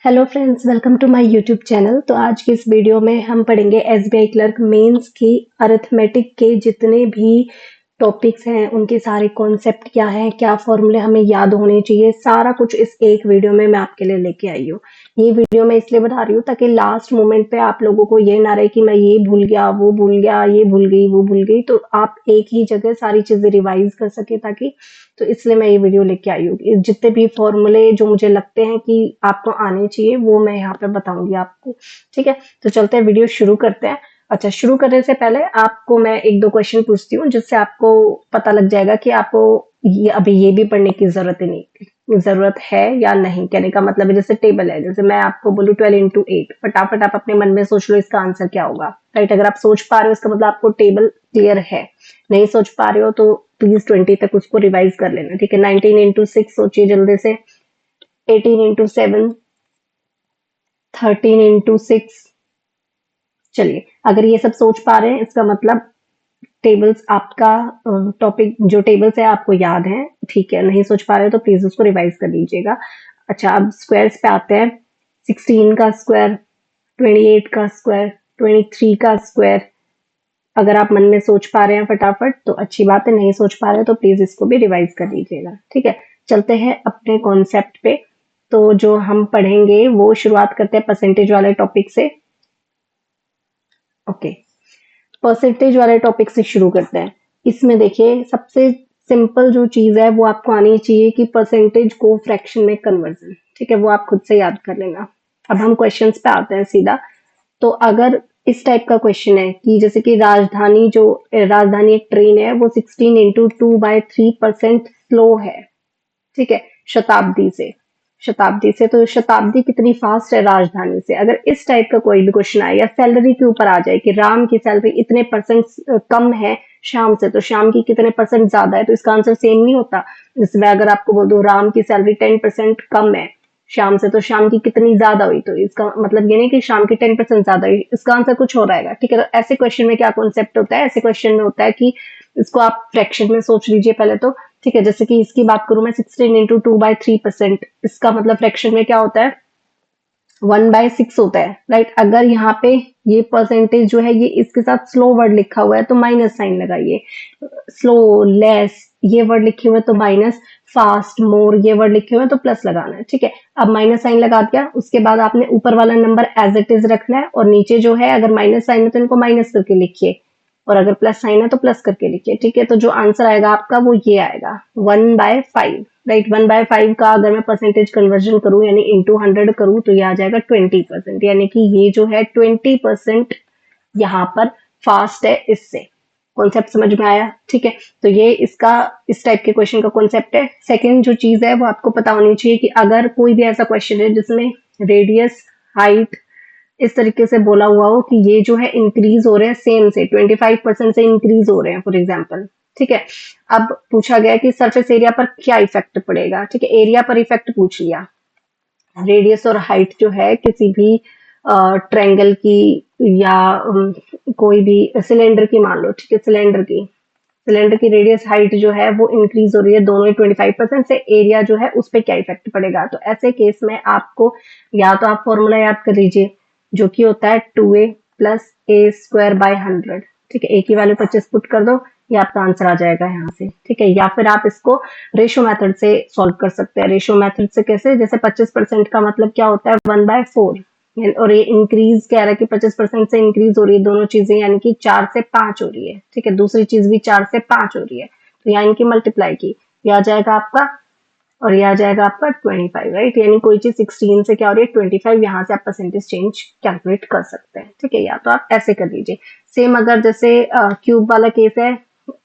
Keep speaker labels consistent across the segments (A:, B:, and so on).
A: Hello friends, welcome to my YouTube channel. तो आज की इस वीडियो में हम पढ़ेंगे एसबीआई क्लर्क मेंस की अरिथमेटिक के जितने भी टॉपिक्स हैं उनके सारे कॉन्सेप्ट क्या हैं, क्या फॉर्मूले हमें याद होने चाहिए, सारा कुछ इस एक वीडियो में मैं आपके लिए लेके आई हूँ। ये वीडियो मैं इसलिए बना रही हूँ ताकि लास्ट मोमेंट पे आप लोगों को ये ना रहे कि मैं ये भूल गया, वो भूल गया, ये भूल गई, वो भूल गई। तो आप एक ही जगह सारी चीजें रिवाइज कर सके ताकि, तो इसलिए मैं ये वीडियो लेके आई हूँ। जितने भी फॉर्मूले जो मुझे लगते हैं कि आपको आने चाहिए वो मैं यहाँ पे बताऊंगी आपको। ठीक है, तो चलते हैं, वीडियो शुरू करते हैं। अच्छा, शुरू करने से पहले आपको मैं एक दो क्वेश्चन पूछती हूँ जिससे आपको पता लग जाएगा कि आपको ये अभी ये भी पढ़ने की जरूरत है या नहीं। कहने का मतलब है जैसे टेबल है, जैसे मैं आपको बोलूँ 12 into 8, फटाफट आप अपने मन में सोच लो इसका आंसर क्या होगा। राइट, अगर आप सोच पा रहे हो इसका मतलब आपको टेबल क्लियर है। नहीं सोच पा रहे हो तो प्लीज 20 तक उसको रिवाइज कर लेना। ठीक है, 19 into 6 सोचिए जल्दी से, 18 into 7, 13 into 6। चलिए, अगर ये सब सोच पा रहे हैं इसका मतलब टेबल्स आपका टॉपिक जो टेबल्स है आपको याद है। ठीक है, नहीं सोच पा रहे हो तो प्लीज उसको रिवाइज कर लीजिएगा। अच्छा, अब स्क्वायर्स पे आते हैं। 16 का स्क्वायर, 28 का स्क्वायर, 23 का स्क्वायर। अगर आप मन में सोच पा रहे हैं फटाफट तो अच्छी बात है, नहीं सोच पा रहे हो तो प्लीज इसको भी रिवाइज कर लीजिएगा। ठीक है, चलते हैं अपने कॉन्सेप्ट पे। तो जो हम पढ़ेंगे वो शुरुआत करते हैं परसेंटेज वाले टॉपिक से। ओके, परसेंटेज वाले टॉपिक से शुरू करते हैं। इसमें देखिए, सबसे सिंपल जो चीज है वो आपको आनी चाहिए कि परसेंटेज को फ्रैक्शन में कन्वर्जन। ठीक है, वो आप खुद से याद कर लेना। अब हम क्वेश्चंस पे आते हैं सीधा। तो अगर इस टाइप का क्वेश्चन है कि जैसे कि राजधानी एक ट्रेन है, वो 16 into 2/3% स्लो है। ठीक है, शताब्दी से तो शताब्दी कितनी फास्ट है राजधानी से। अगर इस टाइप का कोई भी क्वेश्चन आए या सैलरी के ऊपर आ जाए कि राम की सैलरी इतने परसेंट कम है श्याम से, तो श्याम की कितने परसेंट ज्यादा है, तो इसका आंसर सेम नहीं होता। जिसमें अगर आपको बोल दो राम की सैलरी 10% कम है श्याम से, तो श्याम की कितनी ज्यादा हुई, तो इसका मतलब ये नहीं कि श्याम की 10% ज्यादा हुई, इसका आंसर कुछ हो रहेगा। ठीक है, तो ऐसे क्वेश्चन में क्या कॉन्सेप्ट होता है, ऐसे क्वेश्चन में होता है कि इसको आप फ्रैक्शन में सोच लीजिए पहले तो। ठीक है, जैसे कि इसकी बात करूं मैं, 16 into 2/3%, इसका मतलब फ्रैक्शन में क्या होता है, 1/6 होता है। राइट, अगर यहाँ पे ये परसेंटेज जो है ये इसके साथ स्लो वर्ड लिखा हुआ है तो माइनस साइन लगाइए। स्लो, लेस ये वर्ड लिखे हुए तो माइनस, फास्ट, मोर ये वर्ड लिखे हुए तो प्लस लगाना है। ठीक है, अब माइनस साइन लगा दिया, उसके बाद आपने ऊपर वाला नंबर एज इट इज रखना है, और नीचे जो है अगर माइनस साइन है तो इनको माइनस करके लिखिए, और अगर प्लस साइन है तो प्लस करके लिखिए। ठीक है, तो जो आंसर आएगा आपका वो ये आएगा, 1/5। राइट, 1/5 का अगर मैं परसेंटेज कन्वर्जन करूं यानी इंटू 100 करूं तो ये आ जाएगा 20%, यानी कि ये जो है 20% यहाँ पर फास्ट है। इससे कॉन्सेप्ट समझ में आया। ठीक है, तो ये इसका इस टाइप के क्वेश्चन का कॉन्सेप्ट है। सेकंड जो चीज है वो आपको पता होनी चाहिए कि अगर कोई भी ऐसा क्वेश्चन है जिसमें रेडियस, हाइट इस तरीके से बोला हुआ हो कि ये जो है इंक्रीज हो रहे हैं सेम से, 25% से इंक्रीज हो रहे हैं फॉर एग्जाम्पल। ठीक है, अब पूछा गया कि सरफेस एरिया पर क्या इफेक्ट पड़ेगा। ठीक है, एरिया पर इफेक्ट पूछ लिया। रेडियस और हाइट जो है किसी भी ट्रायंगल की या कोई भी सिलेंडर की मान लो। ठीक है, सिलेंडर की रेडियस, हाइट जो है वो इंक्रीज हो रही है दोनों ही 25% से, एरिया जो है उस पर क्या इफेक्ट पड़ेगा। तो ऐसे केस में आपको या तो आप फॉर्मूला याद कर लीजिए जो कि होता है 2a+a² / 100। ठीक है, ए की वैल्यू 25 पुट कर दो, ये आपका आंसर आ जाएगा यहाँ से। ठीक है, या फिर आप इसको रेशो मेथड से सॉल्व कर सकते हैं। रेशो मेथड से कैसे, जैसे 25% का मतलब क्या होता है, 1/4, और ये इंक्रीज कह रहा है कि 25% से इंक्रीज हो रही है दोनों चीजें, यानी कि 4 से 5 हो रही है। ठीक है, दूसरी चीज भी 4 से 5 हो रही है, तो यहाँ इनकी मल्टीप्लाई की, ये आ जाएगा आपका, और ये आ जाएगा आपका 25। राइट, यानी कोई चीज 16 से क्या हो रही है, 25, यहाँ से आप परसेंटेज चेंज कैलकुलेट कर सकते हैं। ठीक है, या तो आप ऐसे कर लीजिए। सेम अगर जैसे क्यूब वाला केस है,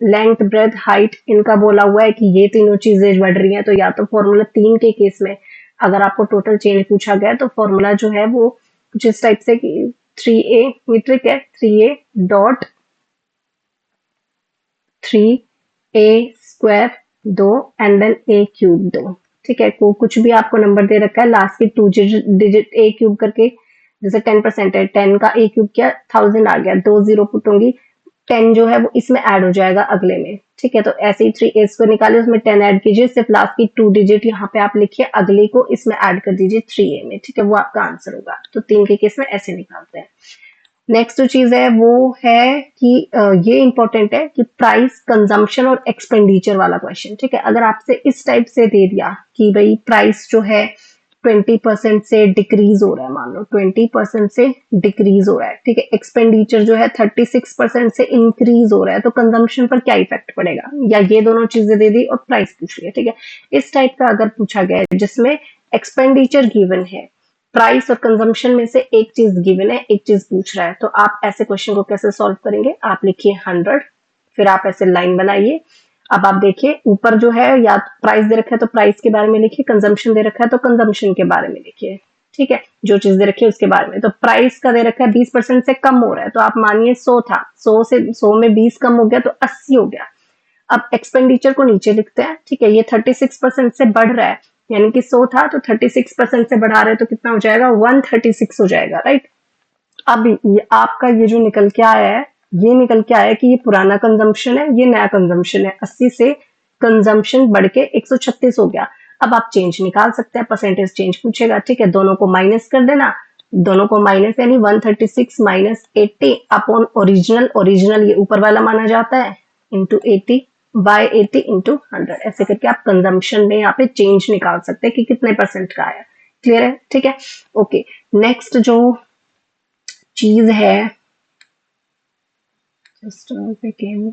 A: लेंथ, ब्रेथ, हाइट इनका बोला हुआ है कि ये तीनों चीजें बढ़ रही हैं, तो या तो फॉर्मूला 3 के केस में अगर आपको टोटल चेंज पूछा गया तो फॉर्मूला जो है वो कुछ इस टाइप से कि 3a, ये ट्रिक है, 3a.3a² 2 एंड देन a³ 2। ठीक है, को कुछ भी आपको नंबर दे रखा है, लास्ट की 2 डिजिट a³ करके, जैसे 10% है, 10 का a³ क्या, 1000 आ गया, 2 0 पुट होंगी 10 जो है वो इसमें ऐड हो जाएगा अगले में, ठीक है। तो ऐसे ही 3 को निकालिए, उसमें 10 ऐड कीजिए, सिर्फ लास्ट की 2 डिजिट यहाँ पे आप लिखिए, अगले को इसमें ऐड कर दीजिए 3a में, ठीक है, वो आपका आंसर होगा। तो 3 के केस में ऐसे निकालते हैं। नेक्स्ट जो चीज है वो है कि ये इंपॉर्टेंट है कि प्राइस, कंजम्पशन और एक्सपेंडिचर वाला क्वेश्चन, ठीक है। अगर आपसे इस टाइप से दे दिया कि भाई प्राइस जो है 20% से डिक्रीज हो रहा है, मान लो 20% से डिक्रीज हो रहा है, ठीक है, एक्सपेंडिचर जो है 36% से इंक्रीज हो रहा है, तो कंजम्पशन पर क्या इफेक्ट पड़ेगा, या ये दोनों चीजें दे दी और प्राइस पूछ लिया, ठीक है। इस टाइप का अगर पूछा गया है जिसमें एक्सपेंडिचर गिवन है, प्राइस और कंजम्पशन में से एक चीज गिवन है, एक चीज पूछ रहा है, तो आप ऐसे क्वेश्चन को कैसे सॉल्व करेंगे? आप लिखिए 100, फिर आप ऐसे लाइन बनाइए। अब आप देखिए ऊपर जो है, या प्राइस दे रखा है तो प्राइस के बारे में लिखिए, कंजम्पशन दे रखा है तो कंजम्पशन के बारे में लिखिए, ठीक है, जो चीज दे रखी है उसके बारे में। तो प्राइस का दे रखा है 20% से कम हो रहा है, तो आप मानिए 100 था, 100 में 20 कम हो गया तो 80 हो गया। अब एक्सपेंडिचर को नीचे लिखते हैं, ठीक है, ये 36% से बढ़ रहा है, यानी कि 100 था तो 36% से बढ़ा रहे हैं, तो कितना हो जाएगा? 136 हो जाएगा, राइट। अब ये आपका ये जो निकल के आया है, ये निकल के आया है कि ये पुराना कंजम्पशन है, ये नया कंजम्पशन है, 80 से कंजम्पशन बढ़ के 136 हो गया। अब आप चेंज निकाल सकते हैं, परसेंटेज चेंज पूछेगा, ठीक है, दोनों को माइनस कर देना, दोनों को माइनस, यानी 136 माइनस 80 अपॉन ओरिजिनल, ओरिजिनल ये ऊपर वाला माना जाता है, इंटू 80 बाय 80 इंटू 100, ऐसे करके आप कंजम्पशन में यहाँ पे चेंज निकाल सकते हैं कि कितने परसेंट का आया। क्लियर है? ठीक है, ओके। नेक्स्ट जो चीज है, जस्ट सेकेंड,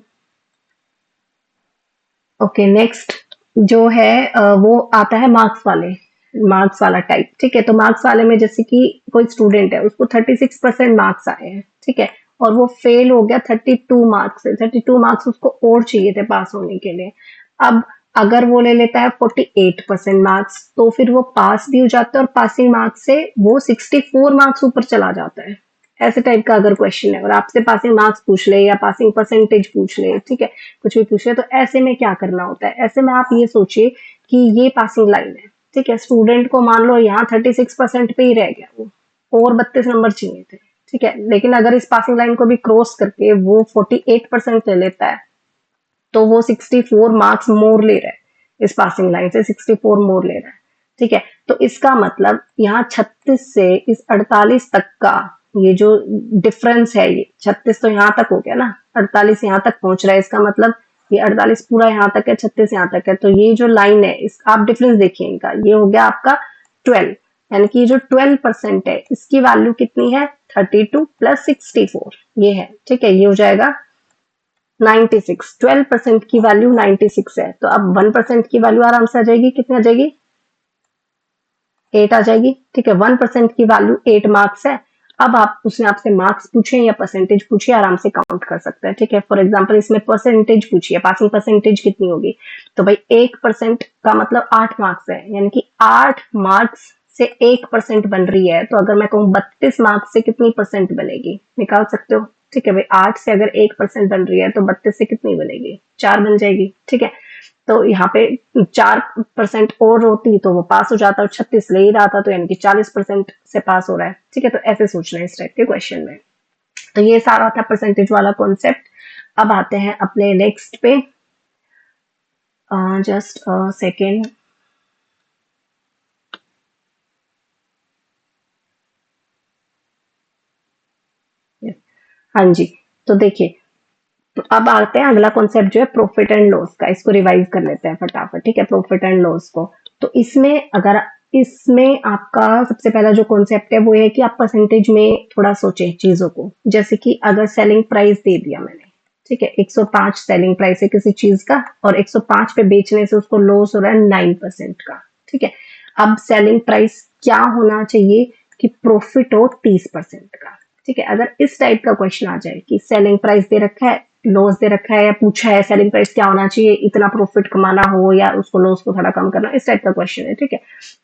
A: ओके, नेक्स्ट जो है वो आता है मार्क्स वाले, मार्क्स वाला टाइप, ठीक है। तो मार्क्स वाले में जैसे कि कोई स्टूडेंट है, उसको 36% मार्क्स आए हैं, ठीक है, और वो फेल हो गया 32 मार्क्स से, 32 मार्क्स उसको और चाहिए थे पास होने के लिए। अब अगर वो ले लेता है 48% मार्क्स, तो फिर वो पास भी हो जाता है, और पासिंग मार्क्स से वो 64 मार्क्स ऊपर चला जाता है। ऐसे टाइप का अगर क्वेश्चन है और आपसे पासिंग मार्क्स पूछ ले या पासिंग परसेंटेज पूछ ले, ठीक है, कुछ भी पूछ ले, तो ऐसे में क्या करना होता है? ऐसे में आप ये सोचिए कि ये पासिंग लाइन है, ठीक है, स्टूडेंट को मान लो यहाँ 36% पे ही रह गया, वो और 32 नंबर चाहिए थे, ठीक है, लेकिन अगर इस पासिंग लाइन को भी क्रॉस करके वो 48% ले लेता है, तो वो 64 मार्क्स मोर ले रहा है, इस पासिंग लाइन से 64 मोर ले रहा है, ठीक है। तो इसका मतलब यहाँ 36 से इस 48 तक का ये जो डिफरेंस है, ये 36 तो यहाँ तक हो गया ना, 48 यहाँ तक पहुंच रहा है, इसका मतलब ये 48 पूरा यहाँ तक है, 36 यहाँ तक है, तो ये जो लाइन है, इस आप डिफरेंस देखिए इनका, ये हो गया आपका 12, यानी कि जो 12% है इसकी वैल्यू कितनी है? 32 प्लस 64, ये है, ठीक है, ये हो जाएगा 96। 12% की वैल्यू 96 है, तो अब 1% की वैल्यू आराम से आ जाएगी, कितनी आ जाएगी? 8 आ जाएगी, ठीक है। 1% की वैल्यू 8 मार्क्स है। अब आप उसने आपसे मार्क्स पूछे या परसेंटेज पूछे, आराम से काउंट कर सकते हैं, ठीक है। फॉर एग्जांपल इसमें परसेंटेज पूछी है, पासिंग परसेंटेज कितनी होगी, तो भाई 1% का मतलब 8 मार्क्स है, यानी कि 8 मार्क्स से 1% बन रही है, तो अगर मैं कहूँ 32 मार्क्स से कितनी परसेंट बनेगी, निकाल सकते हो, ठीक है भाई। 8 से अगर 1% बन रही है तो 32 से कितनी बनेगी? 4 बन जाएगी, ठीक है। तो यहाँ पे 4% और होती तो वो पास हो जाता, और 36 ले ही रहा था, तो यानी कि 40% से पास हो रहा है, ठीक है। तो ऐसे सोचना है इस टाइप के क्वेश्चन में। तो ये सारा था परसेंटेज वाला कॉन्सेप्ट। अब आते हैं अपने नेक्स्ट पे, जस्ट सेकेंड, हाँ जी। तो देखिए, तो अब आते हैं अगला कॉन्सेप्ट जो है प्रॉफिट एंड लॉस का, इसको रिवाइज कर लेते हैं फटाफट, ठीक है, प्रॉफिट एंड लॉस को। तो इसमें अगर इसमें आपका सबसे पहला जो कॉन्सेप्ट है वो है कि आप परसेंटेज में थोड़ा सोचें चीजों को, जैसे कि अगर सेलिंग प्राइस दे दिया मैंने, ठीक है, 105 सेलिंग प्राइस है किसी चीज का, और 105 पे बेचने से उसको लॉस हो रहा है 9% का, ठीक है। अब सेलिंग प्राइस क्या होना चाहिए कि प्रॉफिट हो 30% का, ठीक है। अगर इस टाइप का क्वेश्चन आ जाए कि सेलिंग प्राइस दे रखा है, लॉस दे रखा है, या पूछा है सेलिंग प्राइस क्या होना चाहिए, इतना प्रॉफिट कमाना हो या उसको लॉस को थोड़ा कम करना, इस टाइप का क्वेश्चन है, ठीक है।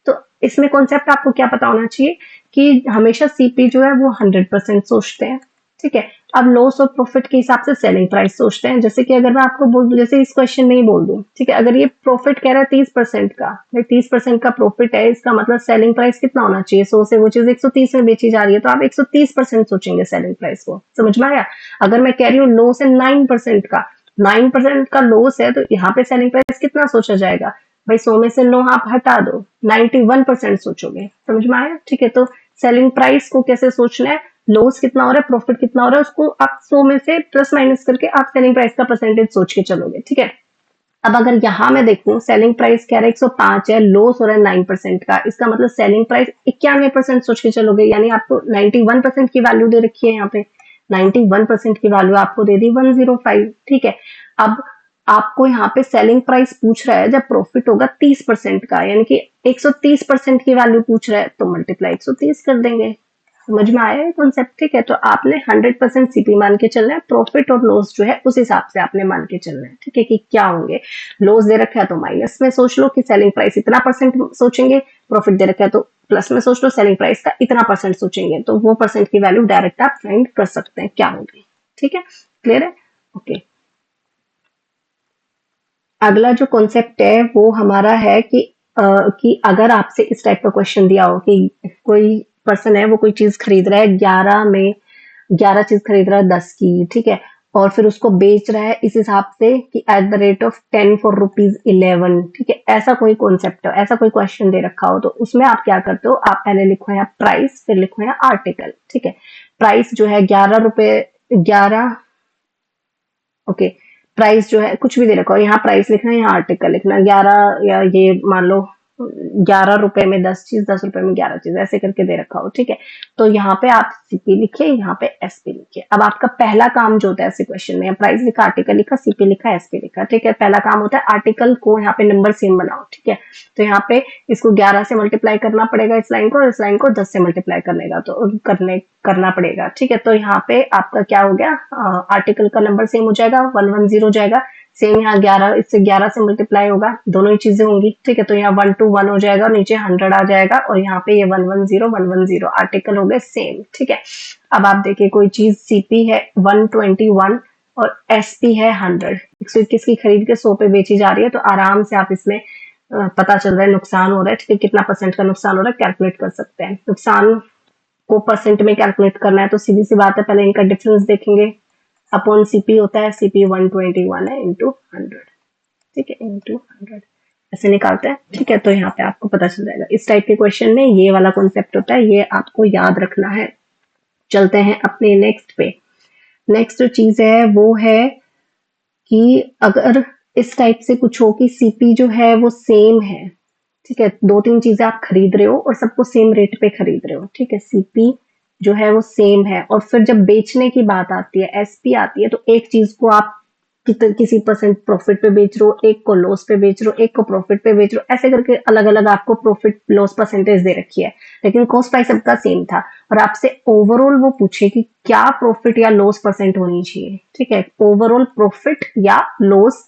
A: तो इसमें कॉन्सेप्ट आपको क्या पता होना चाहिए कि हमेशा सीपी जो है वो 100% सोचते हैं, ठीक है। अब लॉस और प्रॉफिट के हिसाब से सेलिंग प्राइस सोचते हैं। जैसे कि अगर मैं आपको बोल दूं, जैसे इस क्वेश्चन में ही बोल दूं, ठीक है, अगर ये प्रॉफिट कह रहा है 30% का, भाई 30% का प्रॉफिट है, इसका मतलब सेलिंग प्राइस कितना होना चाहिए? 100 से वो चीज 130 में बेची जा रही है, तो आप 130% सोचेंगे सेलिंग प्राइस को। समझ में आया? अगर मैं कह रही हूँ लॉस है 9% का, 9% का लॉस है, तो यहाँ पे सेलिंग प्राइस कितना सोचा जाएगा? भाई 100 में से 9 आप हटा दो, 91% सोचोगे। समझ में आया? ठीक है, तो सेलिंग प्राइस को कैसे सोचना है, लॉस कितना हो रहा है, प्रॉफिट कितना हो रहा है, उसको आप 100 में से प्लस माइनस करके आप सेलिंग प्राइस का परसेंटेज सोच के चलोगे। ठीक है। अब अगर यहाँ मैं देखूं, सेलिंग प्राइस कह रहा है 105 है, लॉस हो रहा है 9% का, इसका मतलब सेलिंग प्राइस 91% सोच के चलोगे, यानी आपको 91% की वैल्यू दे रखी है यहाँ पे, 91% की वैल्यू आपको दे दी 105। ठीक है। अब आपको यहाँ पे सेलिंग प्राइस पूछ रहा है जब प्रॉफिट होगा 30% का, यानी कि 130% की वैल्यू पूछ रहा है, तो मल्टीप्लाई 130 कर देंगे। समझ में आया ये कॉन्सेप्ट? ठीक है, तो आपने 100% सीपी मान के चलना है, प्रॉफिट और लॉस जो है उस हिसाब से आपने मान के चलना है। ठीक है, कि क्या होंगे, लॉस दे रखा है तो माइनस में सोच लो कि सेलिंग प्राइस इतना परसेंट सोचेंगे, प्रॉफिट दे रखा है तो प्लस में सोच लो सेलिंग प्राइस का इतना परसेंट सोचेंगे, तो वो परसेंट की वैल्यू डायरेक्ट आप फाइंड कर सकते हैं क्या होगी। ठीक है, क्लियर है? ओके। अगला जो कॉन्सेप्ट है वो हमारा है कि अगर आपसे इस टाइप का क्वेश्चन दिया हो कि कोई पर्सन है, वो कोई चीज खरीद रहा है 11 चीज खरीद रहा है 10 की, ठीक है, और फिर उसको बेच रहा है इस हिसाब से कि at the rate of 10 for rupees 11। ठीक है, ऐसा कोई कॉन्सेप्ट हो, ऐसा कोई क्वेश्चन दे रखा हो, तो उसमें आप क्या करते हो, आप पहले लिखो यहाँ प्राइस, फिर लिखो यहाँ आर्टिकल। ठीक है, प्राइस जो है 11 रुपए, 11, ओके, प्राइस जो है कुछ भी दे रखा हो, यहाँ प्राइस लिखना है, यहाँ आर्टिकल लिखना, 11 या ये मान लो 11 रुपए में 10 चीज, 10 रुपए में 11 चीज, ऐसे करके दे रखा हो। ठीक है, तो यहाँ पे आप सीपी लिखे, यहाँ पे एसपी लिखे। अब आपका पहला काम जो होता है ऐसे क्वेश्चन में, प्राइस लिखा, आर्टिकल लिखा, सीपी लिखा, एसपी लिखा। ठीक है, पहला काम होता है आर्टिकल को यहाँ पे नंबर सेम बनाओ। ठीक है, तो यहाँ पे इसको 11 से मल्टीप्लाई करना पड़ेगा इस लाइन को, और इस लाइन को 10 से मल्टीप्लाई करना पड़ेगा। ठीक है, तो यहाँ पे आपका क्या हो गया, आर्टिकल का नंबर सेम हो जाएगा, 110 हो जाएगा, सेम यहाँ 11, इससे 11 से मल्टीप्लाई होगा, दोनों ही चीजें होंगी। ठीक है, तो यहाँ 121 हो जाएगा, और नीचे 100 आ जाएगा, और यहाँ पे ये 110 आर्टिकल हो गए सेम। ठीक है, अब आप देखिए कोई चीज सीपी है 121 और एसपी है 100, 121 की खरीद के 100 पे बेची जा रही है, तो आराम से आप इसमें पता चल रहा है नुकसान हो रहा है। ठीक है, कितना परसेंट का नुकसान हो रहा है कैलकुलेट कर सकते हैं। नुकसान को परसेंट में कैलकुलेट करना है तो सीधी सी बात है, पहले इनका डिफरेंस देखेंगे, अपॉन सीपी होता है, सीपी 121 है इंटू 100। ठीक है, इंटू 100 ऐसे निकालते हैं। ठीक है, तो यहाँ पे आपको पता चल जाएगा। इस टाइप के क्वेश्चन में ये वाला कॉन्सेप्ट होता है, ये आपको याद रखना है। चलते हैं अपने नेक्स्ट पे। नेक्स्ट जो चीज है वो है कि अगर इस टाइप से कुछ हो कि सीपी जो है वो सेम है, ठीक है, 2-3 चीजें आप खरीद रहे हो और सबको सेम रेट पे खरीद रहे हो। ठीक है, सीपी जो है वो सेम है, और फिर जब बेचने की बात आती है, एसपी आती है, तो एक चीज को आप किसी परसेंट प्रॉफिट पे बेच रहे हो, एक को लॉस पे बेच रहे हो, एक को प्रॉफिट पे बेच रहे हो, ऐसे करके अलग अलग आपको प्रॉफिट लॉस परसेंटेज दे रखी है, लेकिन कॉस्ट प्राइस सबका सेम था, और आपसे ओवरऑल वो पूछे कि क्या प्रॉफिट या लॉस परसेंट होनी चाहिए। ठीक है, ओवरऑल प्रॉफिट या लॉस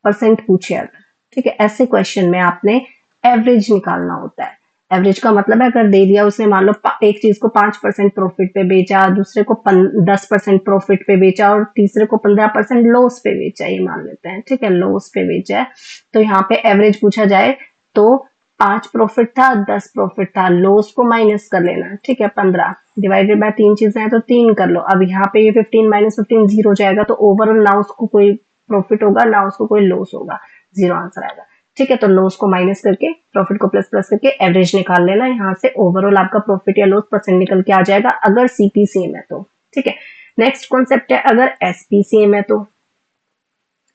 A: परसेंट पूछे अगर, ठीक है, ऐसे क्वेश्चन में आपने एवरेज निकालना होता है। एवरेज का मतलब है अगर दे दिया उसने, मान लो एक चीज को 5% प्रॉफिट पे बेचा, दूसरे को 10% प्रॉफिट पे बेचा, और तीसरे को 15% लॉस पे बेचा, ये मान लेते हैं। ठीक है, लॉस पे बेचा है, तो यहाँ पे एवरेज पूछा जाए तो 5 प्रॉफिट था, 10 प्रॉफिट था, लॉस को माइनस कर लेना। ठीक है, 15 डिवाइडेड बाय 3 चीजें हैं तो 3 कर लो। अब यहाँ पे ये 15 माइनस 15 0 हो जाएगा, तो ओवरऑल ना उसको कोई प्रॉफिट होगा ना उसको कोई लॉस होगा, 0 आंसर आएगा। ठीक है, तो लॉस को माइनस करके प्रॉफिट को प्लस प्लस करके एवरेज निकाल लेना, यहाँ से ओवरऑल आपका प्रॉफिट या लॉस परसेंट निकल के आ जाएगा अगर सीपी सेम है तो। ठीक है, नेक्स्ट कॉन्सेप्ट है अगर एसपी सेम है तो।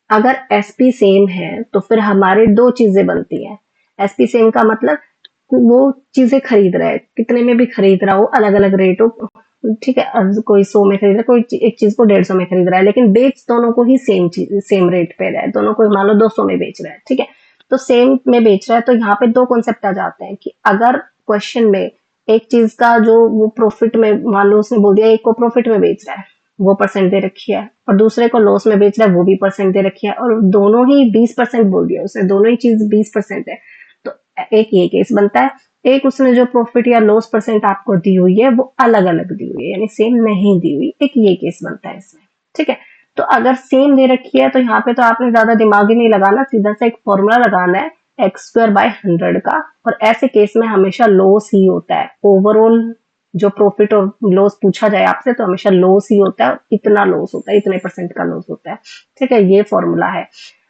A: अगर एसपी सेम है तो फिर हमारे दो चीजें बनती हैं। एसपी सेम का मतलब वो चीजें खरीद रहा है, कितने में भी खरीद रहा हो, अलग अलग रेट हो। ठीक है, कोई 100 में खरीद रहा है, कोई एक चीज को 150 में खरीद रहा है, लेकिन बेच दोनों को ही सेम चीज सेम रेट पे रहा है, दोनों को मान लो 200 में बेच रहा है। ठीक है, तो सेम में बेच रहा है, तो यहाँ पे दो कॉन्सेप्ट आ जाते हैं कि अगर क्वेश्चन में एक चीज का जो वो प्रॉफिट में, मान लो उसने बोल दिया एक को प्रॉफिट में बेच रहा है, वो परसेंट दे रखी है, और दूसरे को लॉस में बेच रहा है, वो भी परसेंट दे रखी है, और दोनों ही 20% बोल दिया उसने, दोनों ही चीज 20% है, तो एक ये केस बनता है, एक उसने जो प्रॉफिट या लॉस परसेंट आपको दी हुई है वो अलग अलग दी हुई है, यानी सेम नहीं दी हुई, एक ये केस बनता है इसमें। ठीक है, तो अगर सेम दे रखी है तो यहाँ पे तो आपने ज्यादा दिमाग ही नहीं लगाना, सीधा सा एक फॉर्मूला लगाना है एक्स स्क्वायर बाय 100 का, और ऐसे केस में हमेशा लॉस ही होता है। ओवरऑल जो प्रॉफिट और लॉस पूछा जाए आपसे तो हमेशा लॉस ही होता है, इतना लॉस होता है, इतने परसेंट का लॉस होता है। ठीक है, ये फॉर्मूला है।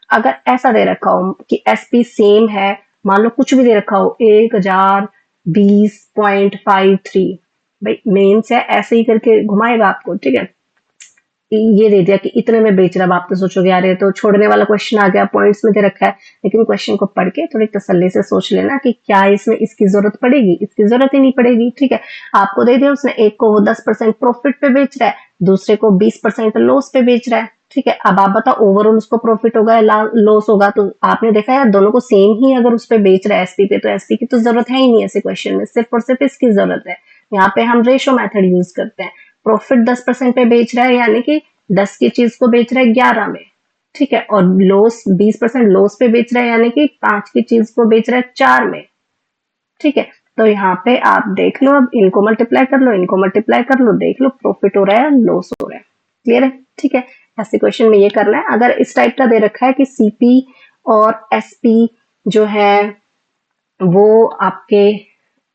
A: अगर ऐसा दे रखा हो कि एसपी सेम है, मान लो कुछ भी दे रखा हो 1020.53, भाई मेन्स है ऐसे ही करके घुमाएगा आपको। ठीक है, ये दे दिया कि इतने में बेच रहा, अब आप तो सोचोगे यार ये तो छोड़ने वाला क्वेश्चन आ गया, पॉइंट्स में दे रखा है, लेकिन क्वेश्चन को पढ़ के थोड़ी तसल्ली से सोच लेना कि क्या इसमें इसकी जरूरत पड़ेगी, इसकी जरूरत ही नहीं पड़ेगी। ठीक है, आपको दे दिया उसने, एक को वो 10% प्रॉफिट पे बेच रहा है, दूसरे को 20% लॉस पे बेच रहा है। ठीक है, अब आप बताओ ओवरऑल उसको प्रॉफिट होगा या लॉस होगा, तो आपने देखा यार दोनों को सेम ही अगर उस पे बेच रहा है एसपी पे, तो एसपी की तो जरूरत है ही नहीं ऐसे क्वेश्चन में, सिर्फ और सिर्फ इसकी जरूरत है। यहाँ पे हम रेशो मेथड यूज करते हैं, प्रॉफिट 10% पे बेच रहा है यानी कि 10 की चीज को बेच रहा है 11 में। ठीक है, और लॉस 20% लॉस पे बेच रहा है यानी कि 5 की चीज को बेच रहा है 4 में। ठीक है, तो यहाँ पे आप देख लो, अब इनको मल्टीप्लाई कर लो, इनको मल्टीप्लाई कर लो, देख लो प्रॉफिट हो रहा है लॉस हो रहा है। क्लियर है? ठीक है, ऐसे क्वेश्चन में ये करना है। अगर इस टाइप का दे रखा है कि सीपी और एसपी जो है वो आपके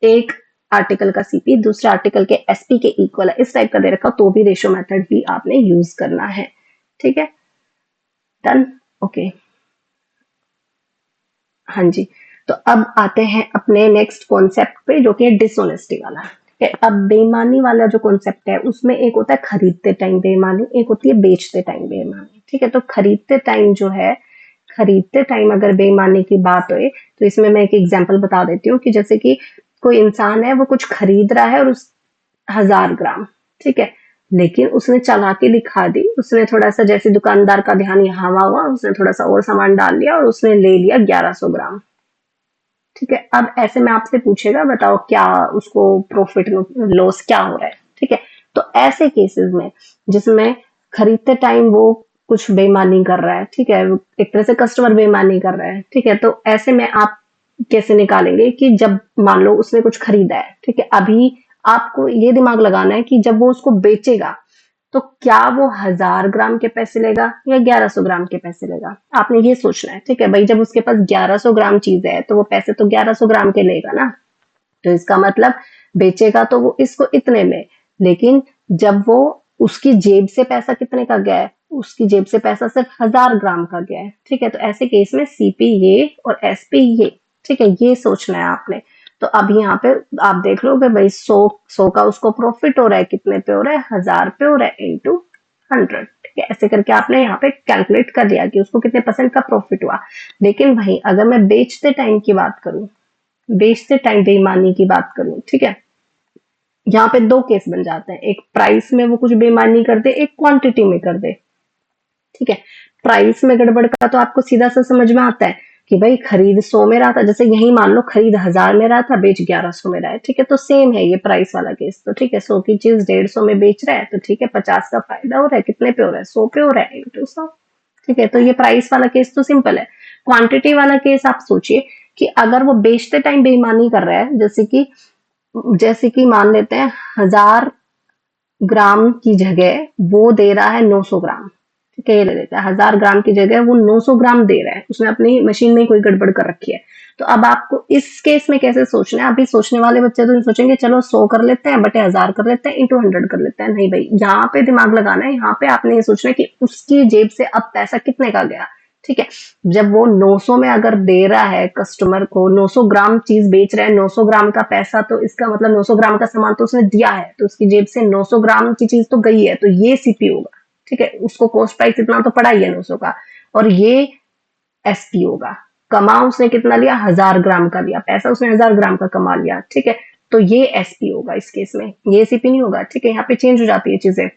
A: एक आर्टिकल का सीपी दूसरे आर्टिकल के एसपी के इक्वल है, इस टाइप का दे रखा तो भी रेशो मेथड ही आपने यूज करना है। ठीक है, डन, ओके। हाँ जी, तो अब आते हैं अपने नेक्स्ट कॉन्सेप्ट पे जो कि है डिसऑनेस्टी वाला। ठीक है, अब बेईमानी वाला जो कॉन्सेप्ट है उसमें एक होता है खरीदते टाइम बेईमानी, एक होती है बेचते टाइम बेईमानी। ठीक है, तो खरीदते टाइम जो है, खरीदते टाइम अगर बेईमानी की बात हो तो इसमें मैं एक एग्जांपल बता देती हूँ कि जैसे कि कोई इंसान है वो कुछ खरीद रहा है और उस 1000 ग्राम, ठीक है, लेकिन उसने चालाकी दिखा दी, उसने थोड़ा सा जैसे दुकानदार का ध्यान यहाँ वहां हुआ, उसने थोड़ा सा और सामान डाल लिया और उसने ले लिया 1100 ग्राम। ठीक है, अब ऐसे में आपसे पूछेगा बताओ क्या उसको प्रॉफिट लॉस क्या हो रहा है। ठीक है, तो ऐसे केसेस में जिसमें खरीदते टाइम वो कुछ बेईमानी कर रहा है, ठीक है, एक तरह से कस्टमर बेईमानी कर रहा है। ठीक है, तो ऐसे में आप कैसे निकालेंगे कि जब मान लो उसने कुछ खरीदा है, ठीक है, अभी आपको ये दिमाग लगाना है कि जब वो उसको बेचेगा तो क्या वो 1000 ग्राम के पैसे लेगा या 1100 ग्राम के पैसे लेगा, आपने ये सोचना है। ठीक है, भाई जब उसके पास 1100 ग्राम चीज है तो वो पैसे तो 1100 ग्राम के लेगा ना, तो इसका मतलब बेचेगा तो वो इसको इतने में, लेकिन जब वो उसकी जेब से पैसा कितने का गया है, उसकी जेब से पैसा सिर्फ 1000 ग्राम का गया है। ठीक है, तो ऐसे केस में सीपी ये और एसपी ये। ठीक है, ये सोचना है आपने। तो अब यहाँ पे आप देख लो कि भाई 100 का उसको प्रॉफिट हो रहा है, कितने पे हो रहा है, 1000 पे हो रहा है इंटू 100। ठीक है, ऐसे करके आपने यहाँ पे कैलकुलेट कर लिया कि उसको कितने परसेंट का प्रॉफिट हुआ। लेकिन भाई अगर मैं बेचते टाइम की बात करूं, बेचते टाइम बेईमानी की बात करूं, ठीक है, यहाँ पे दो केस बन जाते हैं, एक प्राइस में वो कुछ बेईमानी कर दे, एक क्वांटिटी में कर दे। ठीक है, प्राइस में गड़बड़ का तो आपको सीधा सा समझ में आता है कि भाई खरीद 100 में रहा था, जैसे यही मान लो खरीद 1000 में रहा था, बेच 1100 में रहा है। ठीक है, तो सेम है ये प्राइस वाला केस। तो ठीक है, 100 की चीज 150 में बेच रहा है तो ठीक है, 50 का फायदा हो रहा है, कितने पे हो रहा है, 100 पे हो रहा है इंटू 100। ठीक है, तो ये प्राइस वाला केस तो सिंपल है। क्वांटिटी वाला केस आप सोचिए कि अगर वो बेचते टाइम बेईमानी कर रहा है, जैसे कि मान लेते हैं 1000 ग्राम की जगह वो दे रहा है 900 ग्राम। ठीक है, ये ले लेते हैं 1000 ग्राम की जगह वो 900 ग्राम दे रहा है, उसने अपनी मशीन में कोई गड़बड़ कर रखी है। तो अब आपको इस केस में कैसे सोचना है, अभी सोचने वाले बच्चे तो सोचेंगे चलो 100 कर लेते हैं बटे 1000 कर लेते हैं इंटू 100 कर लेते हैं। नहीं भाई, यहाँ पे दिमाग लगाना है, यहाँ पे आपने ये सोचना है कि उसकी जेब से अब पैसा कितने का गया। ठीक है, जब वो 900 में अगर दे रहा है कस्टमर को, 900 ग्राम चीज बेच रहा है, 900 ग्राम का पैसा, तो इसका मतलब 900 ग्राम का सामान तो उसने दिया है, तो उसकी जेब से 900 ग्राम की चीज तो गई है, तो ये सीपी होगा। ठीक है, उसको कॉस्ट प्राइस इतना तो पड़ा ही है 900 का, और ये एसपी होगा। कमा उसने कितना लिया, 1000 ग्राम का लिया, पैसा उसने 1000 ग्राम का कमा लिया। ठीक है, तो ये एसपी होगा इस केस में, ये सीपी नहीं होगा। ठीक है, यहाँ पे चेंज हो जाती है चीजें।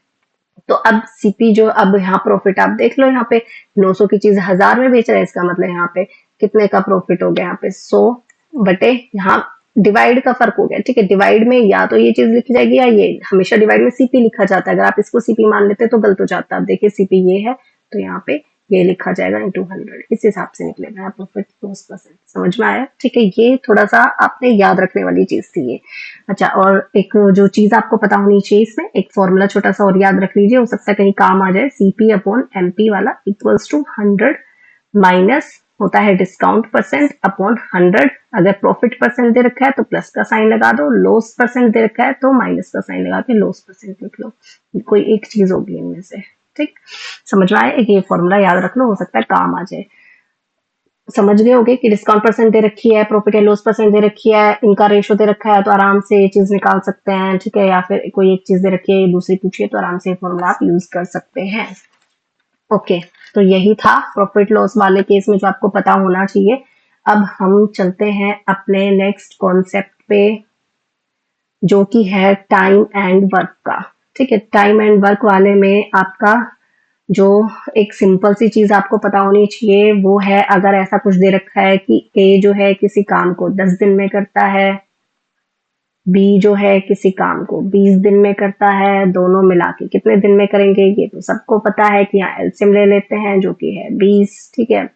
A: तो अब सीपी जो, अब यहाँ प्रॉफिट आप देख लो, यहाँ पे 900 की चीज 1000 में बेच रहा है, इसका मतलब यहाँ पे कितने का प्रॉफिट हो गया, यहाँ पे 100 बटे, यहाँ डिवाइड का फर्क हो गया। ठीक है, डिवाइड में या तो ये चीज लिखी जाएगी या ये, हमेशा डिवाइड में सीपी लिखा जाता है, अगर आप इसको सीपी मान लेते तो गलत हो जाता है। अब देखिए सीपी ये है तो यहाँ पे ये लिखा जाएगा इंटू 100, इस हिसाब से निकलेगा प्रॉफिट लॉस परसेंट। समझ में आया? ठीक है, ये थोड़ा सा आपने याद रखने वाली चीज थी ये। अच्छा, और एक जो चीज आपको पता होनी चाहिए इसमें, एक फॉर्मूला छोटा सा और याद रख लीजिए, हो सकता है कहीं काम आ जाए। CP अपॉन MP वाला इक्वल्स टू 100 माइनस होता है डिस्काउंट परसेंट अपॉन 100। अगर प्रॉफिट परसेंट दे रखा है तो प्लस का साइन लगा दो, लॉस परसेंट दे रखा है तो माइनस का साइन लगा के लॉस परसेंट लिख लो। कोई एक चीज होगी इनमें से। ठीक, समझ में आया? एक ये फॉर्मूला याद रख लो, हो सकता है काम आ जाए। समझ गए होगे कि डिस्काउंट परसेंट दे रखी है, प्रॉफिट या लॉस परसेंट दे रखी है, इनका रेशो दे रखा है, तो आराम से ये चीज निकाल सकते हैं। ठीक है, या फिर कोई एक चीज दे रखी है दूसरी पूछिए तो आराम से फॉर्मूला आप यूज कर सकते हैं। ओके, तो यही था प्रॉफिट लॉस वाले केस में जो आपको पता होना चाहिए। अब हम चलते हैं अपने नेक्स्ट कॉन्सेप्ट पे, जो कि है टाइम एंड वर्क का। ठीक है, टाइम एंड वर्क वाले में आपका जो एक सिंपल सी चीज आपको पता होनी चाहिए वो है, अगर ऐसा कुछ दे रखा है कि ए जो है किसी काम को 10 दिन में करता है, बी जो है किसी काम को 20 दिन में करता है, दोनों मिला के कितने दिन में करेंगे ये तो सबको पता है कि यहाँ एलसीएम ले लेते हैं जो कि है 20। ठीक है,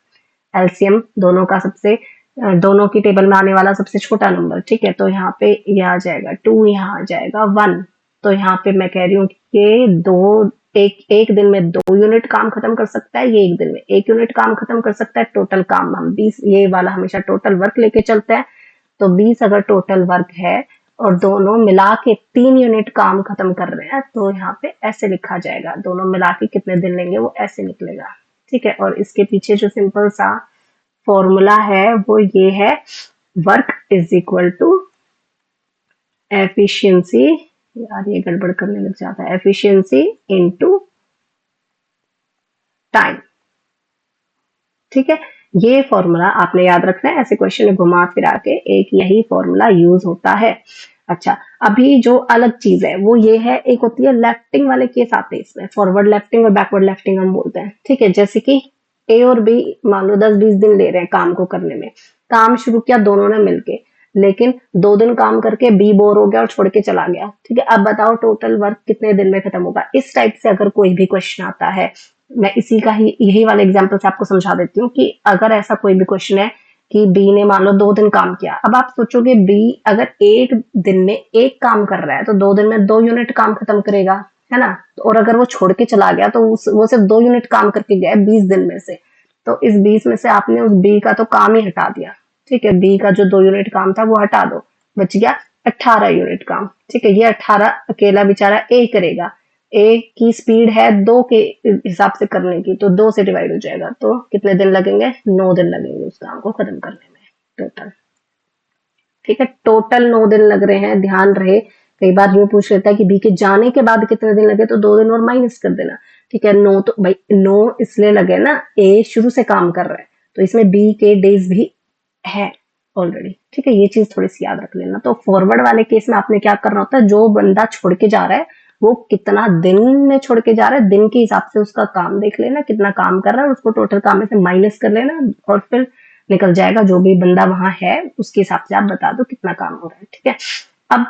A: एलसीएम दोनों का सबसे दोनों की टेबल में आने वाला सबसे छोटा नंबर। ठीक है, तो यहाँ पे ये आ जाएगा 2, यहाँ आ जाएगा 1। तो यहाँ पे मैं कह रही हूँ कि एक दिन में 2 यूनिट काम खत्म कर सकता है, ये एक दिन में 1 यूनिट काम खत्म कर सकता है। टोटल काम हम 20, ये वाला हमेशा टोटल वर्क लेके चलते हैं, तो 20 अगर टोटल वर्क है और दोनों मिला के 3 यूनिट काम खत्म कर रहे हैं, तो यहाँ पे ऐसे लिखा जाएगा, दोनों मिला के कितने दिन लेंगे वो ऐसे निकलेगा। ठीक है, और इसके पीछे जो सिंपल सा फॉर्मूला है वो ये है, work is equal to efficiency, यार ये गड़बड़ करने लग जाता है, एफिशिएंसी इनटू टाइम। ठीक है, ये फॉर्मूला आपने याद रखना है, ऐसे क्वेश्चन में घुमा फिरा के एक यही फॉर्मूला यूज होता है। अच्छा, अभी जो अलग चीज है वो ये है, एक होती है लेफ्टिंग वाले केस आते हैं इसमें, फॉरवर्ड लेफ्टिंग और बैकवर्ड लेफ्टिंग हम बोलते हैं। ठीक है, जैसे कि ए और बी मान लो 10-20 दिन ले रहे हैं काम को करने में, काम शुरू किया दोनों ने मिलके, लेकिन 2 दिन काम करके बी बोर हो गया और छोड़ के चला गया। ठीक है, अब बताओ टोटल वर्क कितने दिन में खत्म होगा? इस टाइप से अगर कोई भी क्वेश्चन आता है, मैं इसी का ही यही वाले एग्जांपल से आपको समझा देती हूँ कि अगर ऐसा कोई भी क्वेश्चन है कि बी ने मान लो 2 दिन काम किया, अब आप सोचोगे बी अगर एक दिन में एक काम कर रहा है तो 2 दिन में 2 यूनिट काम खत्म करेगा, है ना? और अगर वो छोड़ के चला गया तो वो सिर्फ 2 यूनिट काम करके गया 20 दिन में से, तो इस 20 में से आपने उस बी का तो काम ही हटा दिया। ठीक है, बी का जो 2 यूनिट काम था वो हटा दो, बच गया 18 यूनिट काम। ठीक है, ये 18 अकेला बेचारा ए करेगा, ए की स्पीड है 2 के हिसाब से करने की, तो 2 से डिवाइड हो जाएगा, तो कितने दिन लगेंगे? 9 दिन लगेंगे उस काम को खत्म करने में टोटल। ठीक है, टोटल 9 दिन लग रहे हैं, ध्यान रहे। कई बार यूं पूछ लेता है कि बी के जाने के बाद कितने दिन लगे, तो 2 दिन और माइनस कर देना। ठीक है, 9 तो भाई 9 इसलिए लगे ना, ए शुरू से काम कर रहा है तो इसमें बी के डेज भी है ऑलरेडी। ठीक है, ये चीज थोड़ी सी याद रख लेना। तो फॉरवर्ड वाले केस में आपने क्या करना होता है, जो बंदा छोड़ के जा रहा है वो कितना दिन में छोड़ के जा रहा है, दिन के हिसाब से उसका काम देख लेना, कितना काम कर रहा है उसको टोटल काम में से माइनस कर लेना, और फिर निकल जाएगा जो भी बंदा वहां है उसके हिसाब से आप बता दो कितना काम हो रहा है। ठीक है, अब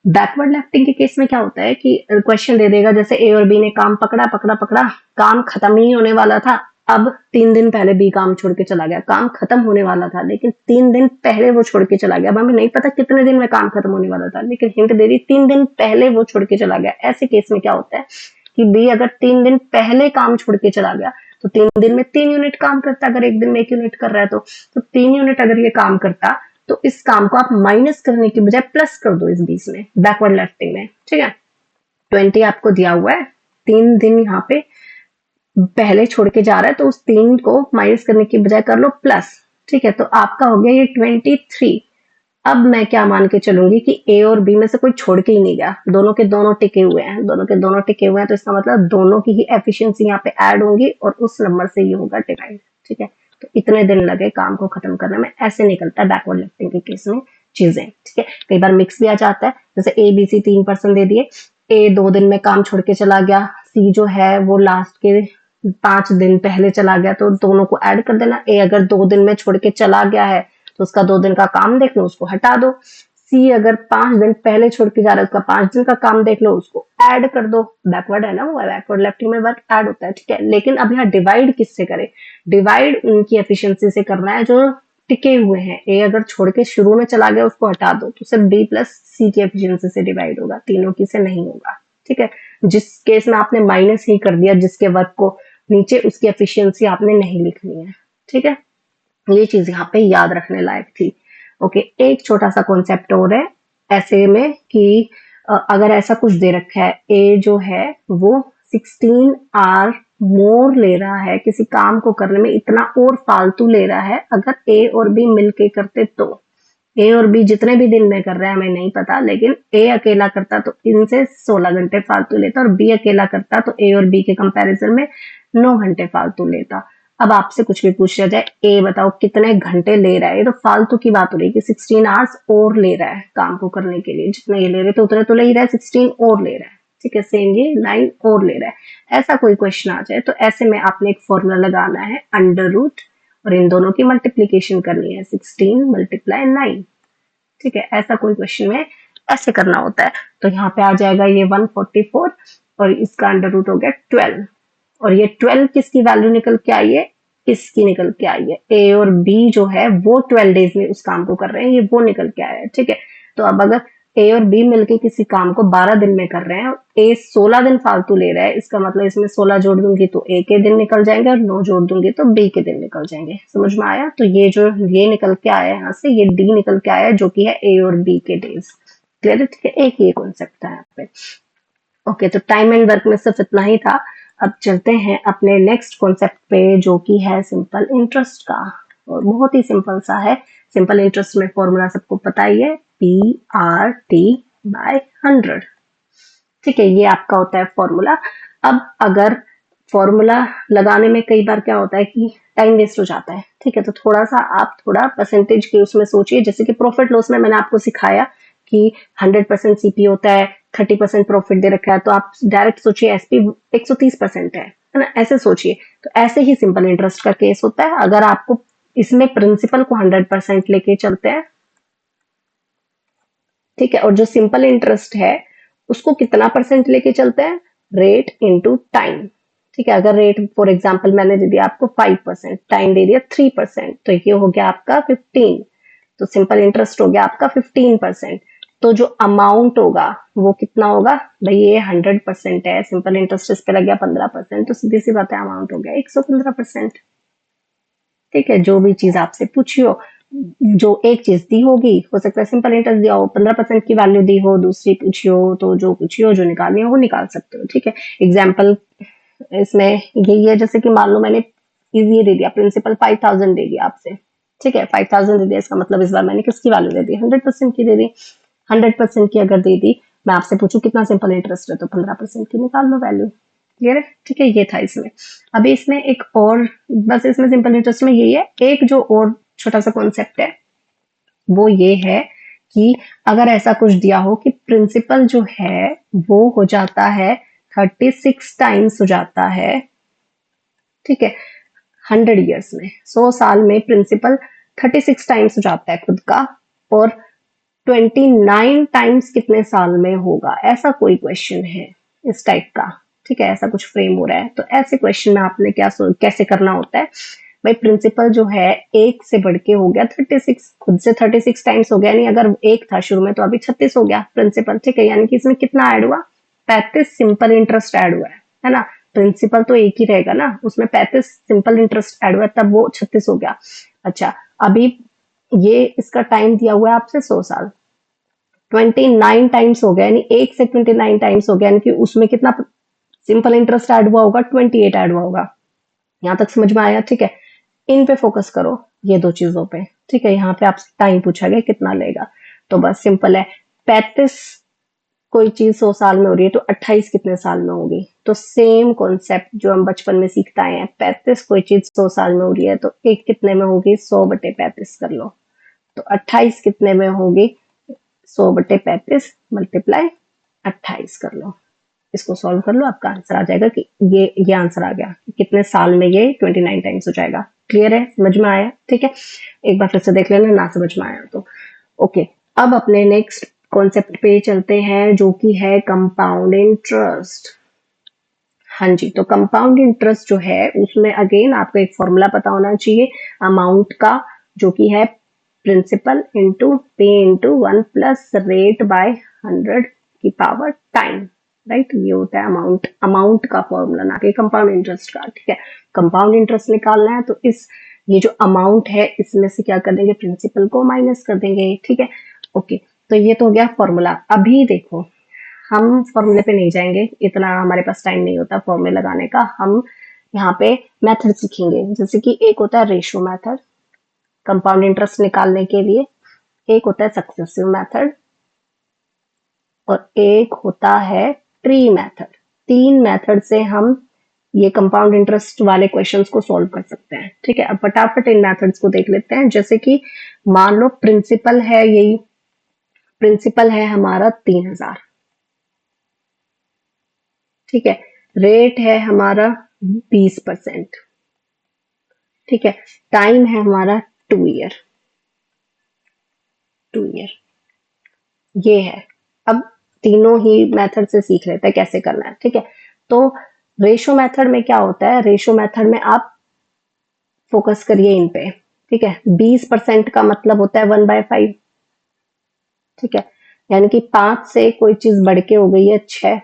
A: बैकवर्ड लेफ्टिंग के केस में क्या होता है कि क्वेश्चन दे देगा, जैसे ए और बी ने काम पकड़ा पकड़ा पकड़ा, काम खत्म ही होने वाला था, अब 3 दिन पहले बी काम छोड़ के चला गया, काम खत्म होने वाला था लेकिन 3 दिन पहले वो छोड़ के चला गया। अब हमें नहीं पता कितने दिन में काम खत्म होने वाला था, लेकिन हिंट दे रही 3 दिन पहले वो छोड़ के चला गया। ऐसे केस में क्या होता है कि बी अगर 3 दिन पहले काम छोड़ के चला गया तो 3 दिन में 3 यूनिट काम करता, अगर एक दिन में 1 यूनिट कर रहा है तो 3 यूनिट अगर ये काम करता, तो इस काम को आप माइनस करने की बजाय प्लस कर दो इस बीच में, बैकवर्ड लेफ्टिंग में। ठीक है, 20 आपको दिया हुआ है, 3 दिन यहाँ पे पहले छोड़ के जा रहा है, तो उस 3 को माइनस करने की बजाय कर लो प्लस। ठीक है, तो आपका हो गया ये 23। अब मैं क्या मान के चलूंगी कि ए और बी में से कोई छोड़ के ही नहीं गया, दोनों के दोनों टिके हुए हैं, दोनों के दोनों टिके हुए हैं, तो इसका मतलब दोनों की ही एफिशिएंसी यहाँ पे ऐड होंगी और उस नंबर से ये होगा डिवाइड। ठीक है, तो इतने दिन लगे काम को खत्म करने में, ऐसे निकलता है बैकवर्ड लेफ्टिंग के केस में चीजें। ठीक है, कई बार मिक्स भी आ जाता है, जैसे ए बी सी 3% दे दिए, ए 2 दिन में काम छोड़ के चला गया, सी जो है वो लास्ट के 5 दिन पहले चला गया, तो दोनों को ऐड कर देना। ए अगर 2 दिन में छोड़ के चला गया है तो उसका 2 दिन का काम देख लो, उसको हटा दो। सी अगर 5 दिन पहले छोड़ के जा रहा है, उसका 5 दिन का काम देख लो, उसको ऐड कर दो। बैकवर्ड है ना वो, बैकवर्ड लेफ्टिंग में वर्क ऐड होता है, ठीक है। लेकिन अब यहाँ डिवाइड किससे करें? डिवाइड उनकी एफिशिएंसी से करना है जो टिके हुए हैं। ए अगर छोड़ के शुरू में चला गया, उसको हटा दो, तो सिर्फ बी प्लस सी की एफिशिएंसी से डिवाइड होगा, तीनों की से नहीं होगा, ठीक है। जिस केस में आपने माइनस ही कर दिया जिसके वर्क को नीचे, उसकी एफिशिएंसी आपने नहीं लिखनी है, ठीक है। ये चीज यहाँ पे याद रखने लायक थी। ओके, एक छोटा सा कॉन्सेप्ट और है ऐसे में कि अगर ऐसा कुछ दे रखा है, ए जो है वो 16 आवर मोर ले रहा है, किसी काम को करने में इतना और फालतू ले रहा है, अगर ए और बी मिलके करते तो। ए और बी जितने भी दिन में कर रहे हैं हमें नहीं पता, लेकिन ए अकेला करता तो इनसे 16 घंटे फालतू लेता, और बी अकेला करता तो ए और बी के कंपैरिजन में 9 घंटे फालतू लेता। अब आपसे कुछ भी पूछ लिया जाए, ए बताओ कितने घंटे ले रहा है, ये तो फालतू की बात हो रही है कि 16 आवर्स और ले रहा है काम को करने के लिए, जितने ये ले रहे थे उतने तो ले ही रहा है, 16 और ले रहा है, ठीक है। सेम ये 9 और ले रहा है। ऐसा कोई क्वेश्चन आ जाए तो ऐसे में आपने एक फॉर्मूला लगाना है, अंडर रूट, और इन दोनों की मल्टीप्लीकेशन करनी है, 16 मल्टीप्लाई 9, ठीक है। ऐसा कोई क्वेश्चन में ऐसे करना होता है। तो यहाँ पे आ जाएगा ये 144, और इसका अंडर रूट हो गया 12, और ये 12 किसकी वैल्यू निकल के आई है? इसकी निकल के आई है। ए और बी जो है वो 12 डेज में उस काम को कर रहे हैं, ये वो निकल के आया है, ठीक है। तो अब अगर ए और बी मिलके किसी काम को 12 दिन में कर रहे हैं, और ए 16 दिन फालतू ले रहा है, इसका मतलब इसमें 16 जोड़ दूंगी तो ए के दिन निकल जाएंगे, और 9 जोड़ दूंगी तो बी के दिन निकल जाएंगे। समझ में आया? तो ये जो ये निकल के आया है यहाँ से, ये डी निकल के आया है जो कि है ए और बी के डेज। क्लियर है? ठीक है, एक ये कॉन्सेप्ट था यहाँ पे। ओके, तो टाइम एंड वर्क में सिर्फ इतना ही था। अब चलते हैं अपने नेक्स्ट कॉन्सेप्ट पे जो कि है सिंपल इंटरेस्ट का, और बहुत ही सिंपल सा है। सिंपल इंटरेस्ट में फॉर्मूला सबको पता ही है, PRT/100, ठीक है। ये आपका होता है फॉर्मूला। अब अगर फॉर्मूला लगाने में कई बार क्या होता है कि टाइम वेस्ट हो जाता है, ठीक है। तो थोड़ा सा आप थोड़ा परसेंटेज के उसमें सोचिए, जैसे कि प्रॉफिट लॉस में मैंने आपको सिखाया कि 100% सीपी होता है, 30% प्रॉफिट दे रखा है, तो आप डायरेक्ट सोचिए एसपी 130% है ना, ऐसे सोचिए। तो ऐसे ही सिंपल इंटरेस्ट का केस होता है। अगर आपको इसमें प्रिंसिपल को 100% लेके चलते हैं, ठीक है, और जो सिंपल इंटरेस्ट है उसको कितना परसेंट लेके चलते हैं? रेट इनटू टाइम, ठीक है। अगर रेट फॉर एग्जांपल मैंने दे दिया आपको 5%, टाइम दे दिया 3%, तो ये हो गया आपका 15, तो सिंपल इंटरेस्ट हो गया आपका 15%। तो जो अमाउंट होगा वो कितना होगा भाई? ये 100% है, सिंपल इंटरेस्ट इस पे लग गया 15%, तो सीधी सी बात है अमाउंट हो गया 115%, ठीक है। जो भी चीज आपसे पूछी हो, जो एक चीज दी होगी, हो सकता है सिंपल इंटरेस्ट दिया हो, 15% की वैल्यू दी हो, दूसरी पूछी हो, तो जो पूछी हो, जो निकालनी हो वो निकाल सकते हो, ठीक है। एग्जाम्पल इसमें यही है, जैसे कि मान लो मैंने इजी दे दिया, प्रिंसिपल 5000 दे दिया आपसे, ठीक है। 5000 दे दिया, इसका मतलब इस बार मैंने किसकी वैल्यू दे दी? 100% की दे दी। 100% की अगर दे दी, मैं आपसे पूछूं कितना सिंपल इंटरेस्ट है, तो 15% की निकाल लो वैल्यू। क्लियर है? ठीक है, ये था इसमें। अभी इसमें एक और, बस इसमें सिंपल इंटरेस्ट में यही है, एक जो और छोटा सा कॉन्सेप्ट है वो ये है कि अगर ऐसा कुछ दिया हो कि प्रिंसिपल जो है वो हो जाता है 36 टाइम्स हो जाता है, ठीक है, 100 ईयर्स में, 100 साल में प्रिंसिपल 36 टाइम्स हो जाता है खुद का, और 29 टाइम्स कितने साल में होगा? ऐसा कोई क्वेश्चन है इस टाइप का, ठीक है। ऐसा कुछ फ्रेम हो रहा है, तो ऐसे क्वेश्चन में आपने कैसे करना होता है भाई? प्रिंसिपल जो है एक से बढ़ के हो गया 36, खुद से 36 टाइम्स हो गया, नहीं अगर एक था शुरू में तो अभी 36 हो गया प्रिंसिपल, ठीक है। यानी कि इसमें कितना ऐड हुआ? 35 सिंपल इंटरेस्ट ऐड हुआ है ना। प्रिंसिपल तो एक ही रहेगा ना, उसमें 35 सिंपल इंटरेस्ट ऐड हुआ, तब वो 36 हो गया। अच्छा, अभी ये इसका टाइम दिया हुआ है आपसे 100 साल, 29 टाइम्स हो गया, यानी एक से 29 टाइम्स हो गया, यानी कि उसमें कितना सिंपल इंटरेस्ट ऐड हुआ होगा? 28 ऐड हुआ होगा। यहाँ तक समझ में आया? ठीक है, इन पे फोकस करो, ये दो चीजों पे, ठीक है। यहाँ पे आपसे टाइम पूछा गया कितना लेगा, तो बस सिंपल है, 35 कोई चीज 100 साल में हो रही है तो 28 कितने साल में होगी? तो सेम कॉन्सेप्ट जो हम बचपन में सीखते आए हैं, 35 कोई चीज 100 साल में हो रही है तो एक कितने में होगी? 100/35 कर लो, तो 28 कितने में होगी? 100/35 मल्टीप्लाई 28 कर लो, इसको सॉल्व कर लो, आपका आंसर आ जाएगा कि ये आंसर आ गया कि कितने साल में ये 29 टाइम्स हो जाएगा। क्लियर है? समझ में आया? ठीक है, एक बार फिर से देख लेना ना समझ में आया तो। ओके, अब अपने नेक्स्ट कॉन्सेप्ट पे चलते हैं जो कि है कंपाउंड इंटरेस्ट। हाँ जी, तो कंपाउंड इंटरेस्ट जो है उसमें अगेन आपको एक फॉर्मूला पता होना चाहिए अमाउंट का, जो कि है प्रिंसिपल इंटू पे इंटू 1 प्लस रेट बाय 100 की पावर टाइम, राइट। ये होता है अमाउंट, अमाउंट का फॉर्मूला, ना कि कंपाउंड इंटरेस्ट का, ठीक है। कंपाउंड इंटरेस्ट निकालना है तो इस ये जो अमाउंट है इसमें से क्या कर देंगे, प्रिंसिपल को माइनस कर देंगे, ठीक है। ओके, तो ये तो हो गया फॉर्मूला। अभी देखो, हम फॉर्मूले पे नहीं जाएंगे, इतना हमारे पास टाइम नहीं होता फॉर्मूले लगाने का। हम यहाँ पे मेथड सीखेंगे, जैसे कि एक होता है रेशो मेथड कंपाउंड इंटरेस्ट निकालने के लिए, एक होता है सक्सेसिव मेथड, और एक होता है ट्री मेथड। तीन मेथड से हम ये कंपाउंड इंटरेस्ट वाले क्वेश्चंस को सॉल्व कर सकते हैं, ठीक है। अब फटाफट इन मेथड्स को देख लेते हैं। जैसे कि मान लो प्रिंसिपल है, यही प्रिंसिपल है हमारा 3000, ठीक है। रेट है हमारा 20%, ठीक है। टाइम है हमारा 2 ईयर, 2 ईयर ये है। अब तीनों ही मेथड से सीख लेते हैं कैसे करना है, ठीक है। तो रेशो मेथड में क्या होता है, रेशो मेथड में आप फोकस करिए इन पे, ठीक है। 20% का मतलब होता है 1/5, ठीक है। यानी कि 5 से कोई चीज बढ़ के हो गई है 6,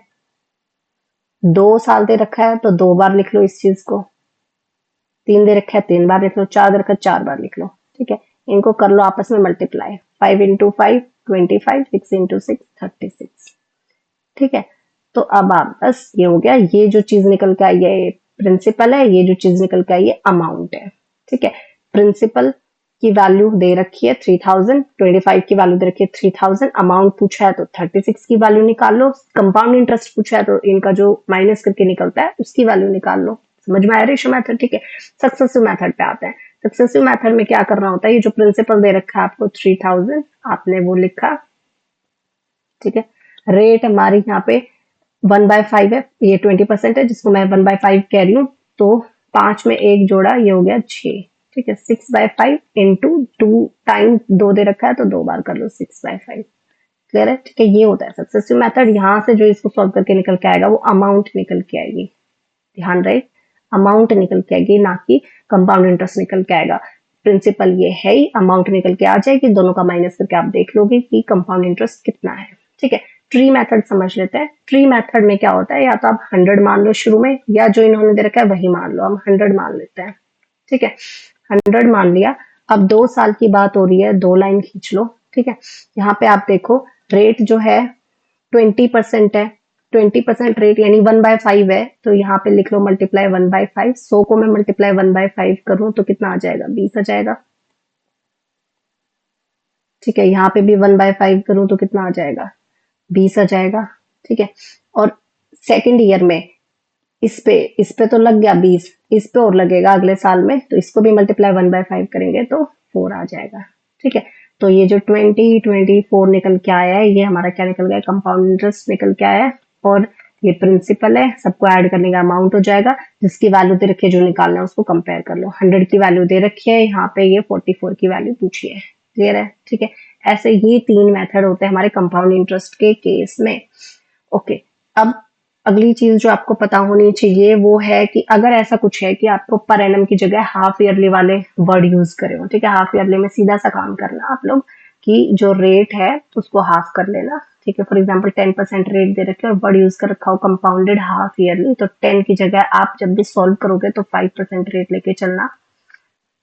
A: 2 साल दे रखा है तो 2 बार लिख लो इस चीज को, 3 दे रखा है 3 बार लिख लो, 4 दे रखा है 4 बार लिख लो, ठीक है। इनको कर लो आपस में मल्टीप्लाई, 5 × 5 25, 6 × 6 36, ठीक है। तो अब आप बस ये हो गया, ये जो चीज निकल के आई है ये प्रिंसिपल है, ये जो चीज निकल के आई है अमाउंट है, ठीक है। प्रिंसिपल की वैल्यू दे रखी है 3000, 25 की वैल्यू दे रखी है 3000, अमाउंट पूछा है तो 36 की वैल्यू निकाल लो, कंपाउंड इंटरेस्ट पूछा है तो इनका जो माइनस करके निकलता है उसकी वैल्यू निकाल लो। समझ में आया रेशो मेथड, ठीक है। सक्सेसिव मेथड पे आते हैं। सक्सेसिव मेथड में क्या करना होता है, ये जो प्रिंसिपल दे रखा है आपको 3000, आपने वो लिखा, ठीक है। रेट हमारी यहाँ पे 1/5 है, ये 20% है जिसको मैं 1/5 कह रही हूँ, तो 5 में 1 जोड़ा, ये हो गया 6, ठीक है। 6/5 इंटू 2 टाइम 2 दे रखा है तो 2 बार कर लो 6/5, क्लियर है, ठीक है। ये होता है सक्सेसिव मेथड। यहाँ से जो इसको सॉल्व करके निकल के आएगा वो अमाउंट निकल के आएगी, ध्यान रहे, अमाउंट निकल के आएगी, ना कि कंपाउंड इंटरेस्ट निकल के आएगा। प्रिंसिपल ये है ही, अमाउंट निकल के आ जाएगी, दोनों का माइनस करके आप देख लोगे कि कंपाउंड इंटरेस्ट कितना है, ठीक है। ट्री मेथड समझ लेते हैं। ट्री मेथड में क्या होता है, या तो आप 100 मान लो शुरू में, या जो इन्होंने दे रखा है वही मान लो, हम 100 मान लेते हैं, ठीक है। 100 मान लिया। अब 2 साल की बात हो रही है, 2 लाइन खींच लो, ठीक है। यहाँ पे आप देखो रेट जो है 20% है, 20% रेट यानी 1/5 है, तो यहाँ पे लिख लो मल्टीप्लाई 1/5, 100 को मैं मल्टीप्लाई 1/5 करूं तो कितना आ जाएगा, 20 आ जाएगा, ठीक है। यहाँ पे भी 1/5 करूं तो कितना आ जाएगा, 20 आ जाएगा, ठीक है। और सेकेंड ईयर में इस पे तो लग गया 20, इस पे और लगेगा अगले साल में, तो इसको भी मल्टीप्लाई 1/5 करेंगे तो 4 आ जाएगा, ठीक है। तो ये जो 2024 निकल के आया है, ये हमारा क्या निकल गया, कंपाउंड इंटरेस्ट निकल के आया है, और ये प्रिंसिपल है, सबको ऐड करने का अमाउंट हो जाएगा, जिसकी वैल्यू दे रखी है जो निकालना है उसको कंपेयर कर लो। 100 की वैल्यू दे रखी है, यहाँ पे ये 44 की वैल्यू पूछी है, क्लियर है, ठीक है। ऐसे ये 3 मेथड होते हैं हमारे कंपाउंड इंटरेस्ट के केस में। ओके, अब अगली चीज जो आपको पता होनी चाहिए वो है कि अगर ऐसा कुछ है कि आपको पर एनम की जगह हाफ ईयरली वाले वर्ड यूज करे हो, ठीक है। हाफ ईयरली में सीधा सा काम करना आप लोग कि जो रेट है उसको हाफ कर लेना, ठीक है। फॉर एग्जाम्पल 10% रेट दे रखे और वर्ड यूज कर रखा हो कंपाउंडेड हाफ ईयरली, तो 10 की जगह आप जब भी सॉल्व करोगे तो 5% रेट लेके चलना,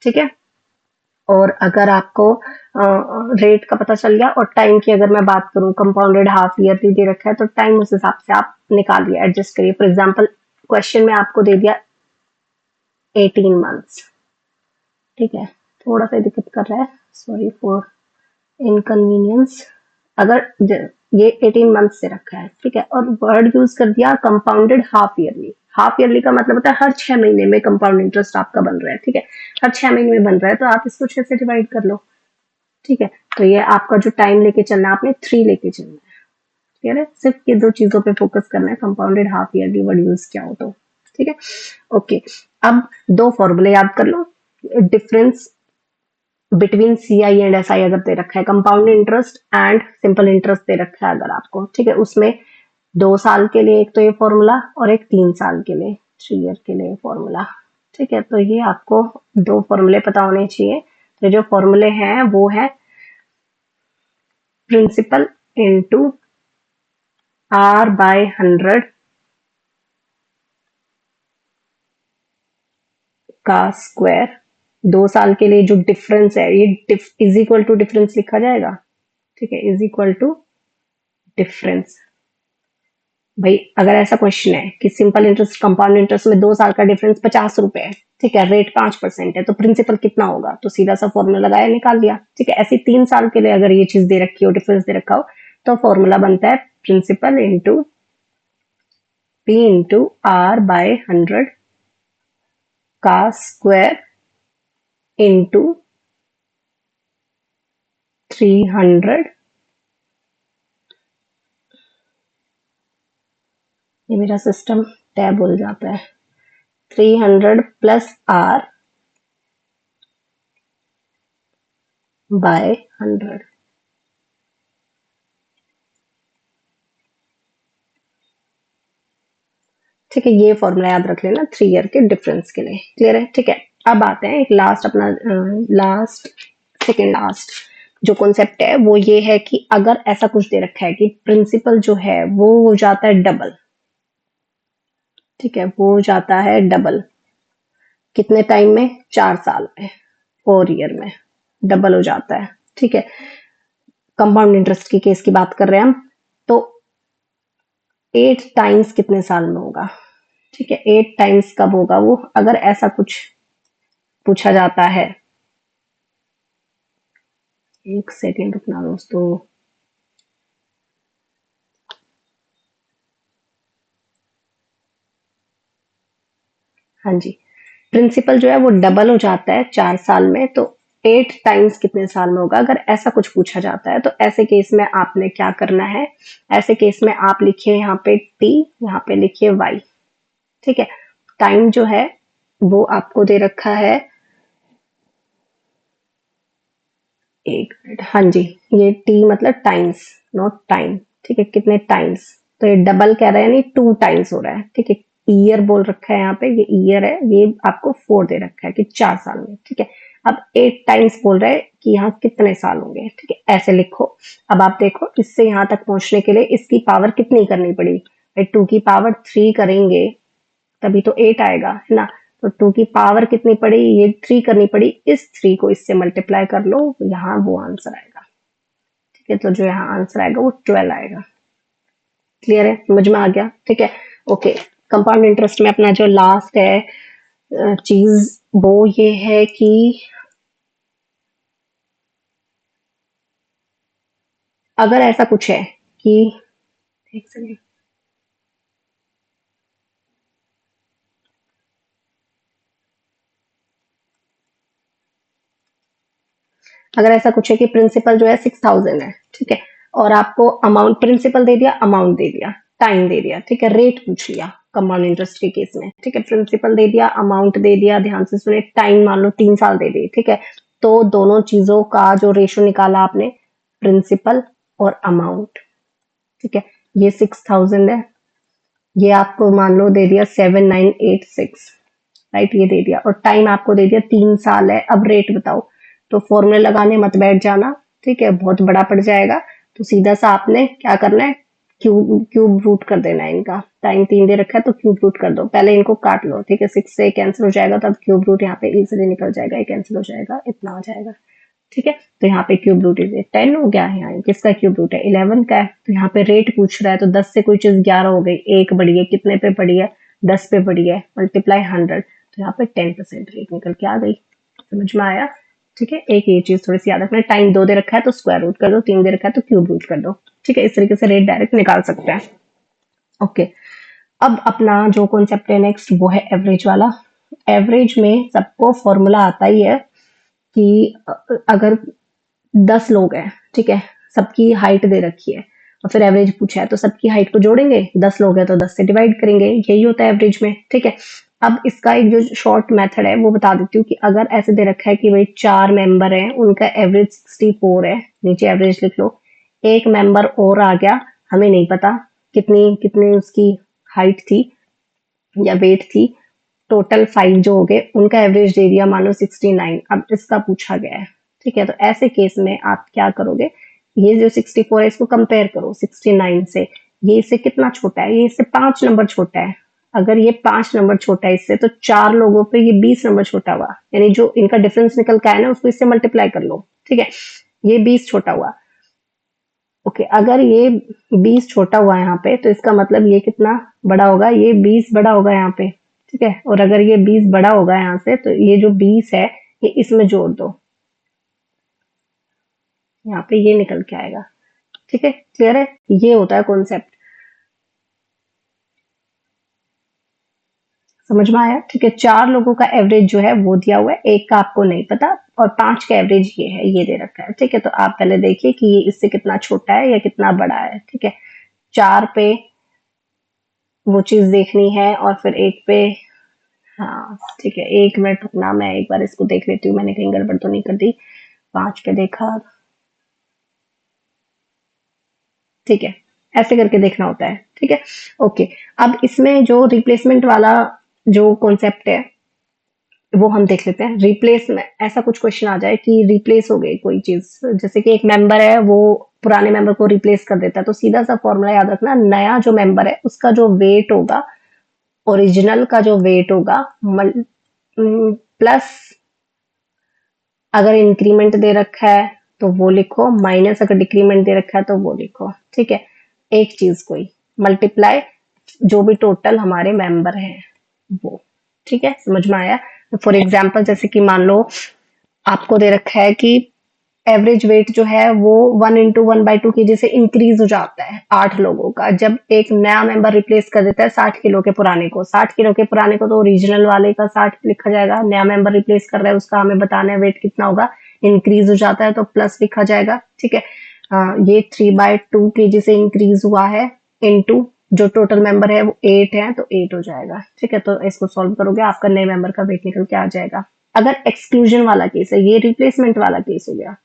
A: ठीक है। और अगर आपको रेट का पता चल गया, और टाइम की अगर मैं बात करूं, कंपाउंडेड हाफ ईयरली दे रखा है तो टाइम उस हिसाब से आप निकालिए, एडजस्ट करिए। फॉर एग्जांपल क्वेश्चन में आपको दे दिया 18 मंथ्स, ठीक है। थोड़ा सा दिक्कत कर रहा है, सॉरी फॉर इनकन्वीनियंस। अगर ये 18 मंथ से रखा है, ठीक है, और वर्ड यूज कर दिया compounded half yearly. Half yearly का मतलब होता है हर 6 महीने में कंपाउंड इंटरेस्ट आपका बन रहा है, ठीक है। हर 6 महीने में बन रहा है तो आप इसको 6 से डिवाइड कर लो, ठीक है। तो ये आपका जो टाइम लेके चलना है, आपने 3 लेके चलना है, क्लियर है। सिर्फ ये 2 चीजों पे फोकस करना है, compounded half yearly word use किया हो तो, ठीक है। ओके, अब 2 फॉर्मूले याद कर लो। Difference between CI and SI अगर दे रखा है, compound interest and simple interest दे रखा है अगर आपको, ठीक है, उसमें 2 साल के लिए एक तो ये फॉर्मूला और एक 3 साल के लिए 3 ईयर के लिए फॉर्मूला, ठीक है। तो ये आपको 2 फॉर्मूले पता होने चाहिए। तो जो फॉर्मूले हैं वो है प्रिंसिपल इंटू R/100 का स्क्वायर। 2 साल के लिए जो डिफरेंस है ये इज इक्वल टू डिफरेंस लिखा जाएगा, ठीक है, इज इक्वल टू डिफरेंस। भाई अगर ऐसा क्वेश्चन है कि सिंपल इंटरेस्ट कंपाउंड इंटरेस्ट में 2 साल का डिफरेंस 50 रुपए है, ठीक है, रेट 5% है, तो प्रिंसिपल कितना होगा, तो सीधा सा फॉर्मूला लगाया निकाल लिया, ठीक है। ऐसे 3 साल के लिए अगर ये चीज दे रखी हो, डिफरेंस दे रखा हो, तो फॉर्मूला बनता है principal into P into R/100 का स्क्वायर इंटू 300, ये मेरा सिस्टम टैब हो जाता है, 300 प्लस R बाय 100। ठीक है, ये फॉर्मूला याद रख लेना 3 ईयर के डिफरेंस के लिए, क्लियर है, ठीक है। अब आते हैं एक लास्ट अपना सेकेंड लास्ट जो कॉन्सेप्ट है वो ये है कि अगर ऐसा कुछ दे रखा है कि प्रिंसिपल जो है वो हो जाता है डबल, ठीक है, वो हो जाता है डबल कितने टाइम में, 4 साल में, 4 ईयर में डबल हो जाता है, ठीक है। कंपाउंड इंटरेस्ट की केस की बात कर रहे हैं हम, तो 8 टाइम्स कितने साल में होगा, ठीक है, 8 टाइम्स कब होगा वो, अगर ऐसा कुछ पूछा जाता है। एक सेकेंड रुकना दोस्तों, हाँ जी, प्रिंसिपल जो है वो डबल हो जाता है 4 साल में, तो 8 टाइम्स कितने साल में होगा, अगर ऐसा कुछ पूछा जाता है। तो ऐसे केस में आपने क्या करना है, ऐसे केस में आप लिखिए यहाँ पे t, यहाँ पे लिखिए y, ठीक है। टाइम जो है वो आपको दे रखा है, एक मिनट, हाँ जी, ये t मतलब टाइम्स, नॉट टाइम, ठीक है, कितने टाइम्स, तो ये डबल कह रहे हैं, नहीं 2 टाइम्स हो रहा है, ठीक है। ईयर बोल रखा है यहाँ पे, ये ईयर है, ये आपको 4 दे रखा है कि 4 साल में, ठीक है। अब 8 टाइम्स बोल रहा है कि यहाँ कितने साल होंगे, ठीक है, ऐसे लिखो। अब आप देखो इससे यहाँ तक पहुंचने के लिए इसकी पावर कितनी करनी पड़ी, 2 की पावर 3 करेंगे तभी तो 8 आएगा, है ना। तो 2 की पावर कितनी पड़ी, ये 3 करनी पड़ी, इस 3 को इससे मल्टीप्लाई कर लो, यहाँ वो आंसर आएगा, ठीक है। तो जो यहाँ आंसर आएगा वो 12 आएगा, क्लियर है, समझ में आ गया, ठीक है, ओके। कंपाउंड इंटरेस्ट में अपना जो लास्ट है चीज वो ये है कि अगर ऐसा कुछ है कि, एक सेकंड, अगर ऐसा कुछ है कि प्रिंसिपल जो है 6000 है, ठीक है, और आपको अमाउंट प्रिंसिपल दे दिया, अमाउंट दे दिया, टाइम दे दिया, ठीक है, रेट पूछ लिया कंपाउंड इंटरेस्ट के केस में, ठीक है, प्रिंसिपल दे दिया, अमाउंट दे दिया, ध्यान से सुने, टाइम मान लो 3 साल दे दी, ठीक है। तो दोनों चीजों का जो रेशो निकाला आपने, प्रिंसिपल और अमाउंट, ठीक है, ये 6000 है, ये आपको मान लो दे दिया 7986, राइट, ये दे दिया, और टाइम आपको दे दिया 3 साल है। अब रेट बताओ, तो फॉर्मूले लगाने मत बैठ जाना, ठीक है, बहुत बड़ा पड़ जाएगा। तो सीधा सा आपने क्या करना है, क्यूब क्यूब रूट कर देना है इनका, टाइम 3 दे रखा है तो क्यूब रूट कर दो, पहले इनको काट लो, ठीक है, 6 से कैंसिल हो जाएगा, तब क्यूब रूट यहाँ पे इजीली निकल जाएगा, ये कैंसिल हो जाएगा, इतना हो जाएगा, ठीक है। तो यहाँ पे क्यूब रूट इज 10 हो गया है, यहाँ किसका क्यूब रूट है, 11 का है। तो यहाँ पे रेट पूछ रहा है, तो 10 से कोई चीज 11 हो गई, एक बढ़ी है, कितने पे बढ़ी है, 10 पे बढ़ी है, मल्टीप्लाई 100, तो यहाँ पे 10% रेट निकल के आ गई, समझ में आया, ठीक है। एक ये चीज थोड़ी सी याद रखना, टाइम 2 दे रखा है तो स्क्वायर रूट कर दो, 3 दे रखा है तो क्यूब रूट कर दो, ठीक है, इस तरीके से रेट डायरेक्ट निकाल सकते हैं, ओके। अब अपना जो कॉन्सेप्ट है नेक्स्ट वो है एवरेज वाला। एवरेज में सबको फॉर्मूला आता ही है कि अगर 10 लोग हैं, ठीक है, सबकी हाइट दे रखी है और फिर एवरेज पूछा है, तो सबकी हाइट को जोड़ेंगे, 10 लोग हैं तो 10 से डिवाइड करेंगे, यही होता है एवरेज में, ठीक है। अब इसका एक जो शॉर्ट मेथड है वो बता देती हूँ कि अगर ऐसे दे रखा है कि भाई 4 मेंबर हैं, उनका एवरेज 64 है, नीचे एवरेज लिख लो, एक मेंबर और आ गया, हमें नहीं पता कितनी कितनी उसकी हाइट थी या वेट थी, टोटल 5 जो हो गए, उनका एवरेज दे दिया मान लो 69, अब इसका पूछा गया है, ठीक है। तो ऐसे केस में आप क्या करोगे, ये जो 64 है इसको कंपेयर करो 69 से, ये इससे कितना छोटा है, ये इससे 5 नंबर छोटा है। अगर ये 5 नंबर छोटा है इससे, तो 4 लोगों पे ये 20 नंबर छोटा हुआ, यानी जो इनका डिफरेंस निकल के आया ना उसको इससे मल्टीप्लाई कर लो, ठीक है। ये 20 छोटा हुआ, ओके। अगर ये 20 छोटा हुआ यहाँ पे, तो इसका मतलब ये कितना बड़ा होगा, ये 20 बड़ा होगा यहाँ पे, ठीक है। और अगर ये 20 बड़ा होगा यहाँ से, तो ये जो 20 है ये इसमें जोड़ दो, यहाँ पे ये निकल के आएगा, ठीक है। क्लियर है, ये होता है कॉन्सेप्ट, समझ में आया, ठीक है। 4 लोगों का एवरेज जो है वो दिया हुआ है, एक का आपको नहीं पता, और 5 का एवरेज ये है, ये दे रखा है, ठीक है। तो आप पहले देखिए कि ये इससे कितना छोटा है या कितना बड़ा है, ठीक है। 4 पे वो चीज देखनी है और फिर एक पे, हाँ ठीक है, 1 मिनट रुकना, मैं एक बार इसको देख लेती हूँ मैंने कहीं गड़बड़ तो नहीं कर दी। 5 पे देखा, ठीक है, ऐसे करके देखना होता है, ठीक है। ओके, अब इसमें जो रिप्लेसमेंट वाला जो कॉन्सेप्ट है वो हम देख लेते हैं। रिप्लेस में ऐसा कुछ क्वेश्चन आ जाए कि रिप्लेस हो गई कोई चीज, जैसे कि एक मेंबर है वो पुराने मेंबर को रिप्लेस कर देता है, तो सीधा सा फॉर्मूला याद रखना, नया जो मेंबर है उसका जो वेट होगा, ओरिजिनल का जो वेट होगा, प्लस अगर इंक्रीमेंट दे रखा है तो वो लिखो, माइनस अगर डिक्रीमेंट दे रखा है तो वो लिखो, ठीक है। एक चीज कोई मल्टीप्लाई जो भी टोटल हमारे मेंबर हैं वो, ठीक है, समझ में आया। फॉर एग्जाम्पल जैसे कि मान लो आपको दे रखा है कि एवरेज वेट जो है वो 1 into 1/2 kg से इंक्रीज हो जाता है 8 लोगों का, जब एक नया मेंबर रिप्लेस कर देता है 60 किलो के पुराने को। 60 किलो के पुराने को तो ओरिजिनल वाले का 60 लिखा जाएगा, नया मेंबर रिप्लेस कर रहा है उसका हमें बताना है वेट कितना होगा, इंक्रीज हो जाता है तो प्लस लिखा जाएगा, ठीक है। ये 3/2 kg से इंक्रीज हुआ है, इनटू जो टोटल मेंबर है वो 8 है तो 8 हो जाएगा, ठीक है। तो इसको सॉल्व करोगे आपका नए मेंबर का वेट निकल के आ जाएगा। अगर एक्सक्लूजन वाला केस है, ये रिप्लेसमेंट वाला केस हो गया,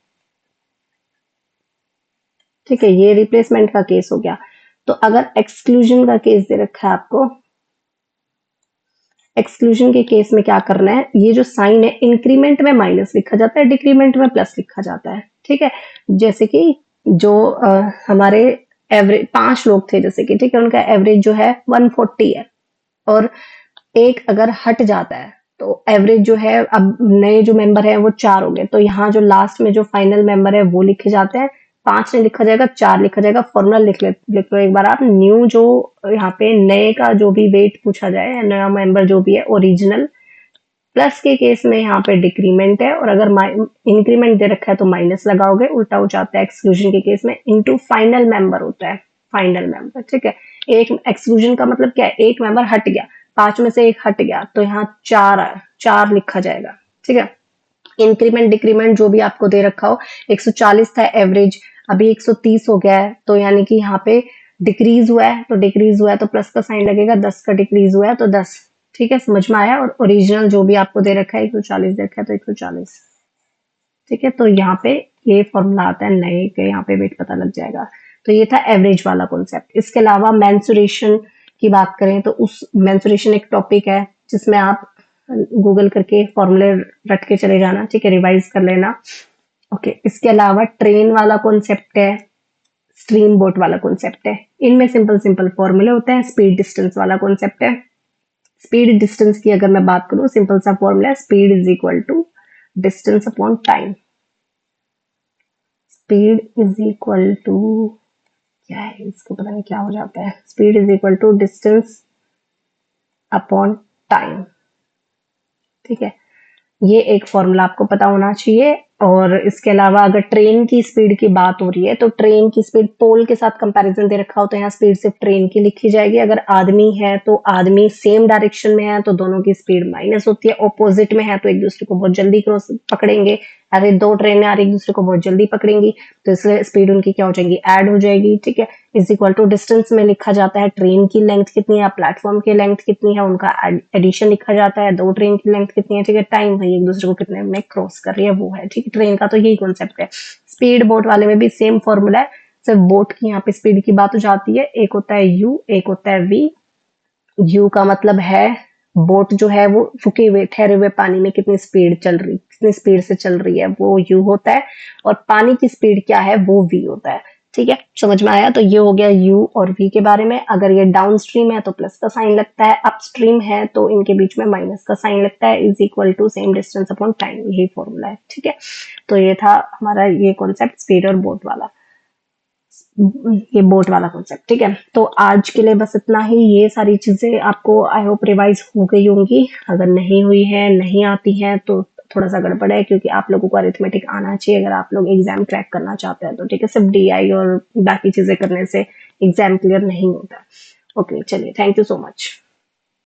A: ठीक है, ये रिप्लेसमेंट का केस हो गया। तो अगर एक्सक्लूजन का केस दे रखा है आपको, एक्सक्लूजन के केस में क्या करना है, ये जो साइन है इंक्रीमेंट में माइनस लिखा जाता है, डिक्रीमेंट में प्लस लिखा जाता है, ठीक है। जैसे कि जो हमारे एवरेज 5 लोग थे जैसे कि, ठीक है, उनका एवरेज जो है 140 है, और एक अगर हट जाता है तो एवरेज जो है, अब नए जो मेंबर है वो 4 हो गए, तो यहाँ जो लास्ट में जो फाइनल मेंबर है वो लिखे जाते हैं, 5 नहीं लिखा जाएगा 4 लिखा जाएगा। फॉर्मूला लिख लो एक बार आप, न्यू जो यहाँ पे नए का जो भी वेट पूछा जाए, नया मेंबर जो भी है ओरिजिनल, प्लस के केस में यहाँ पे डिक्रीमेंट है, और अगर इंक्रीमेंट दे रखा है तो माइनस लगाओगे, उल्टा हो जाता है एक्सक्लूजन के केस में, इनटू फाइनल मेंबर होता है, फाइनल मेंबर, ठीक है। एक एक्सक्लूजन का मतलब क्या है, एक मेंबर हट गया, 5 में से एक हट गया तो यहाँ 4 लिखा जाएगा, ठीक है। इंक्रीमेंट डिक्रीमेंट जो भी आपको दे रखा हो, 140 था एवरेज, अभी 130 हो गया है, तो यानी कि यहाँ पे डिक्रीज हुआ है, तो डिक्रीज हुआ है तो प्लस का साइन लगेगा, 10 का डिक्रीज हुआ है तो 10, ठीक है, समझ में आया। और ओरिजिनल जो भी आपको दे रखा है 140 दे रखा है तो 140, ठीक है। तो यहाँ पे ये फॉर्मूला आता है नए के, यहाँ पे वेट पता लग जाएगा। तो ये था एवरेज वाला कॉन्सेप्ट। इसके अलावा मेंसुरेशन की बात करें तो उस मेंसुरेशन एक टॉपिक है जिसमें आप गूगल करके फॉर्मूले रट के चले जाना, ठीक है, रिवाइज कर लेना, ओके। इसके अलावा ट्रेन वाला कॉन्सेप्ट है, स्ट्रीम बोट वाला कॉन्सेप्ट है, इनमें सिंपल सिंपल फॉर्मूले होते हैं। स्पीड डिस्टेंस वाला कॉन्सेप्ट है, स्पीड डिस्टेंस की अगर मैं बात करूं, सिंपल सा फॉर्मूला है, speed is equal to distance upon time. Speed is equal to, क्या है इसको पता नहीं क्या हो जाता है, speed is equal to distance upon time, ठीक है। ये एक फॉर्मूला आपको पता होना चाहिए। और इसके अलावा अगर ट्रेन की स्पीड की बात हो रही है तो ट्रेन की स्पीड पोल के साथ कंपैरिजन दे रखा हो तो यहाँ स्पीड सिर्फ ट्रेन की लिखी जाएगी। अगर आदमी है तो आदमी सेम डायरेक्शन में है तो दोनों की स्पीड माइनस होती है, ऑपोजिट में है तो एक दूसरे को बहुत जल्दी क्रॉस पकड़ेंगे। अगर 2 ट्रेनें आ रही एक दूसरे को बहुत जल्दी पकड़ेंगी तो इसलिए स्पीड उनकी क्या हो जाएगी, ऐड हो जाएगी, ठीक है। इज इक्वल टू डिस्टेंस में लिखा जाता है ट्रेन की लेंथ कितनी है, प्लेटफॉर्म की लेंथ कितनी है, उनका एडिशन लिखा जाता है, दो ट्रेन की लेंथ कितनी है, ठीक है, टाइम भाई एक दूसरे को कितने में क्रॉस कर रही है वो है, ठीक है। ट्रेन का तो यही कॉन्सेप्ट है। स्पीड बोट वाले में भी सेम फॉर्मूला है, सिर्फ बोट की यहाँ पे स्पीड की बात हो जाती है। एक होता है यू, एक होता है वी। यू का मतलब है बोट जो है वो रुके हुए ठहरे हुए पानी में कितनी स्पीड चल रही, कितनी स्पीड से चल रही है, वो यू होता है। और पानी की स्पीड क्या है वो वी होता है, ठीक है, समझ में आया। तो ये हो गया यू और वी के बारे में। अगर ये डाउन स्ट्रीम है तो प्लस का साइन लगता है, अपस्ट्रीम है तो इनके बीच में माइनस का साइन लगता है, is equal to same distance upon time, यही फॉर्मूला है, ठीक है। तो ये था हमारा ये कॉन्सेप्ट स्पीड और बोट वाला, ये बोट वाला कॉन्सेप्ट, ठीक है। तो आज के लिए बस इतना ही। ये सारी चीजें आपको आई होप रिवाइज हो गई होंगी। अगर नहीं हुई है, नहीं आती है तो थोड़ा सा गड़बड़ है, क्योंकि आप लोगों को अरिथमेटिक आना चाहिए अगर आप लोग एग्जाम क्रैक करना चाहते हैं तो, ठीक है। सिर्फ डीआई और बाकी चीजें करने से एग्जाम क्लियर नहीं होता। ओके चलिए, थैंक यू सो मच।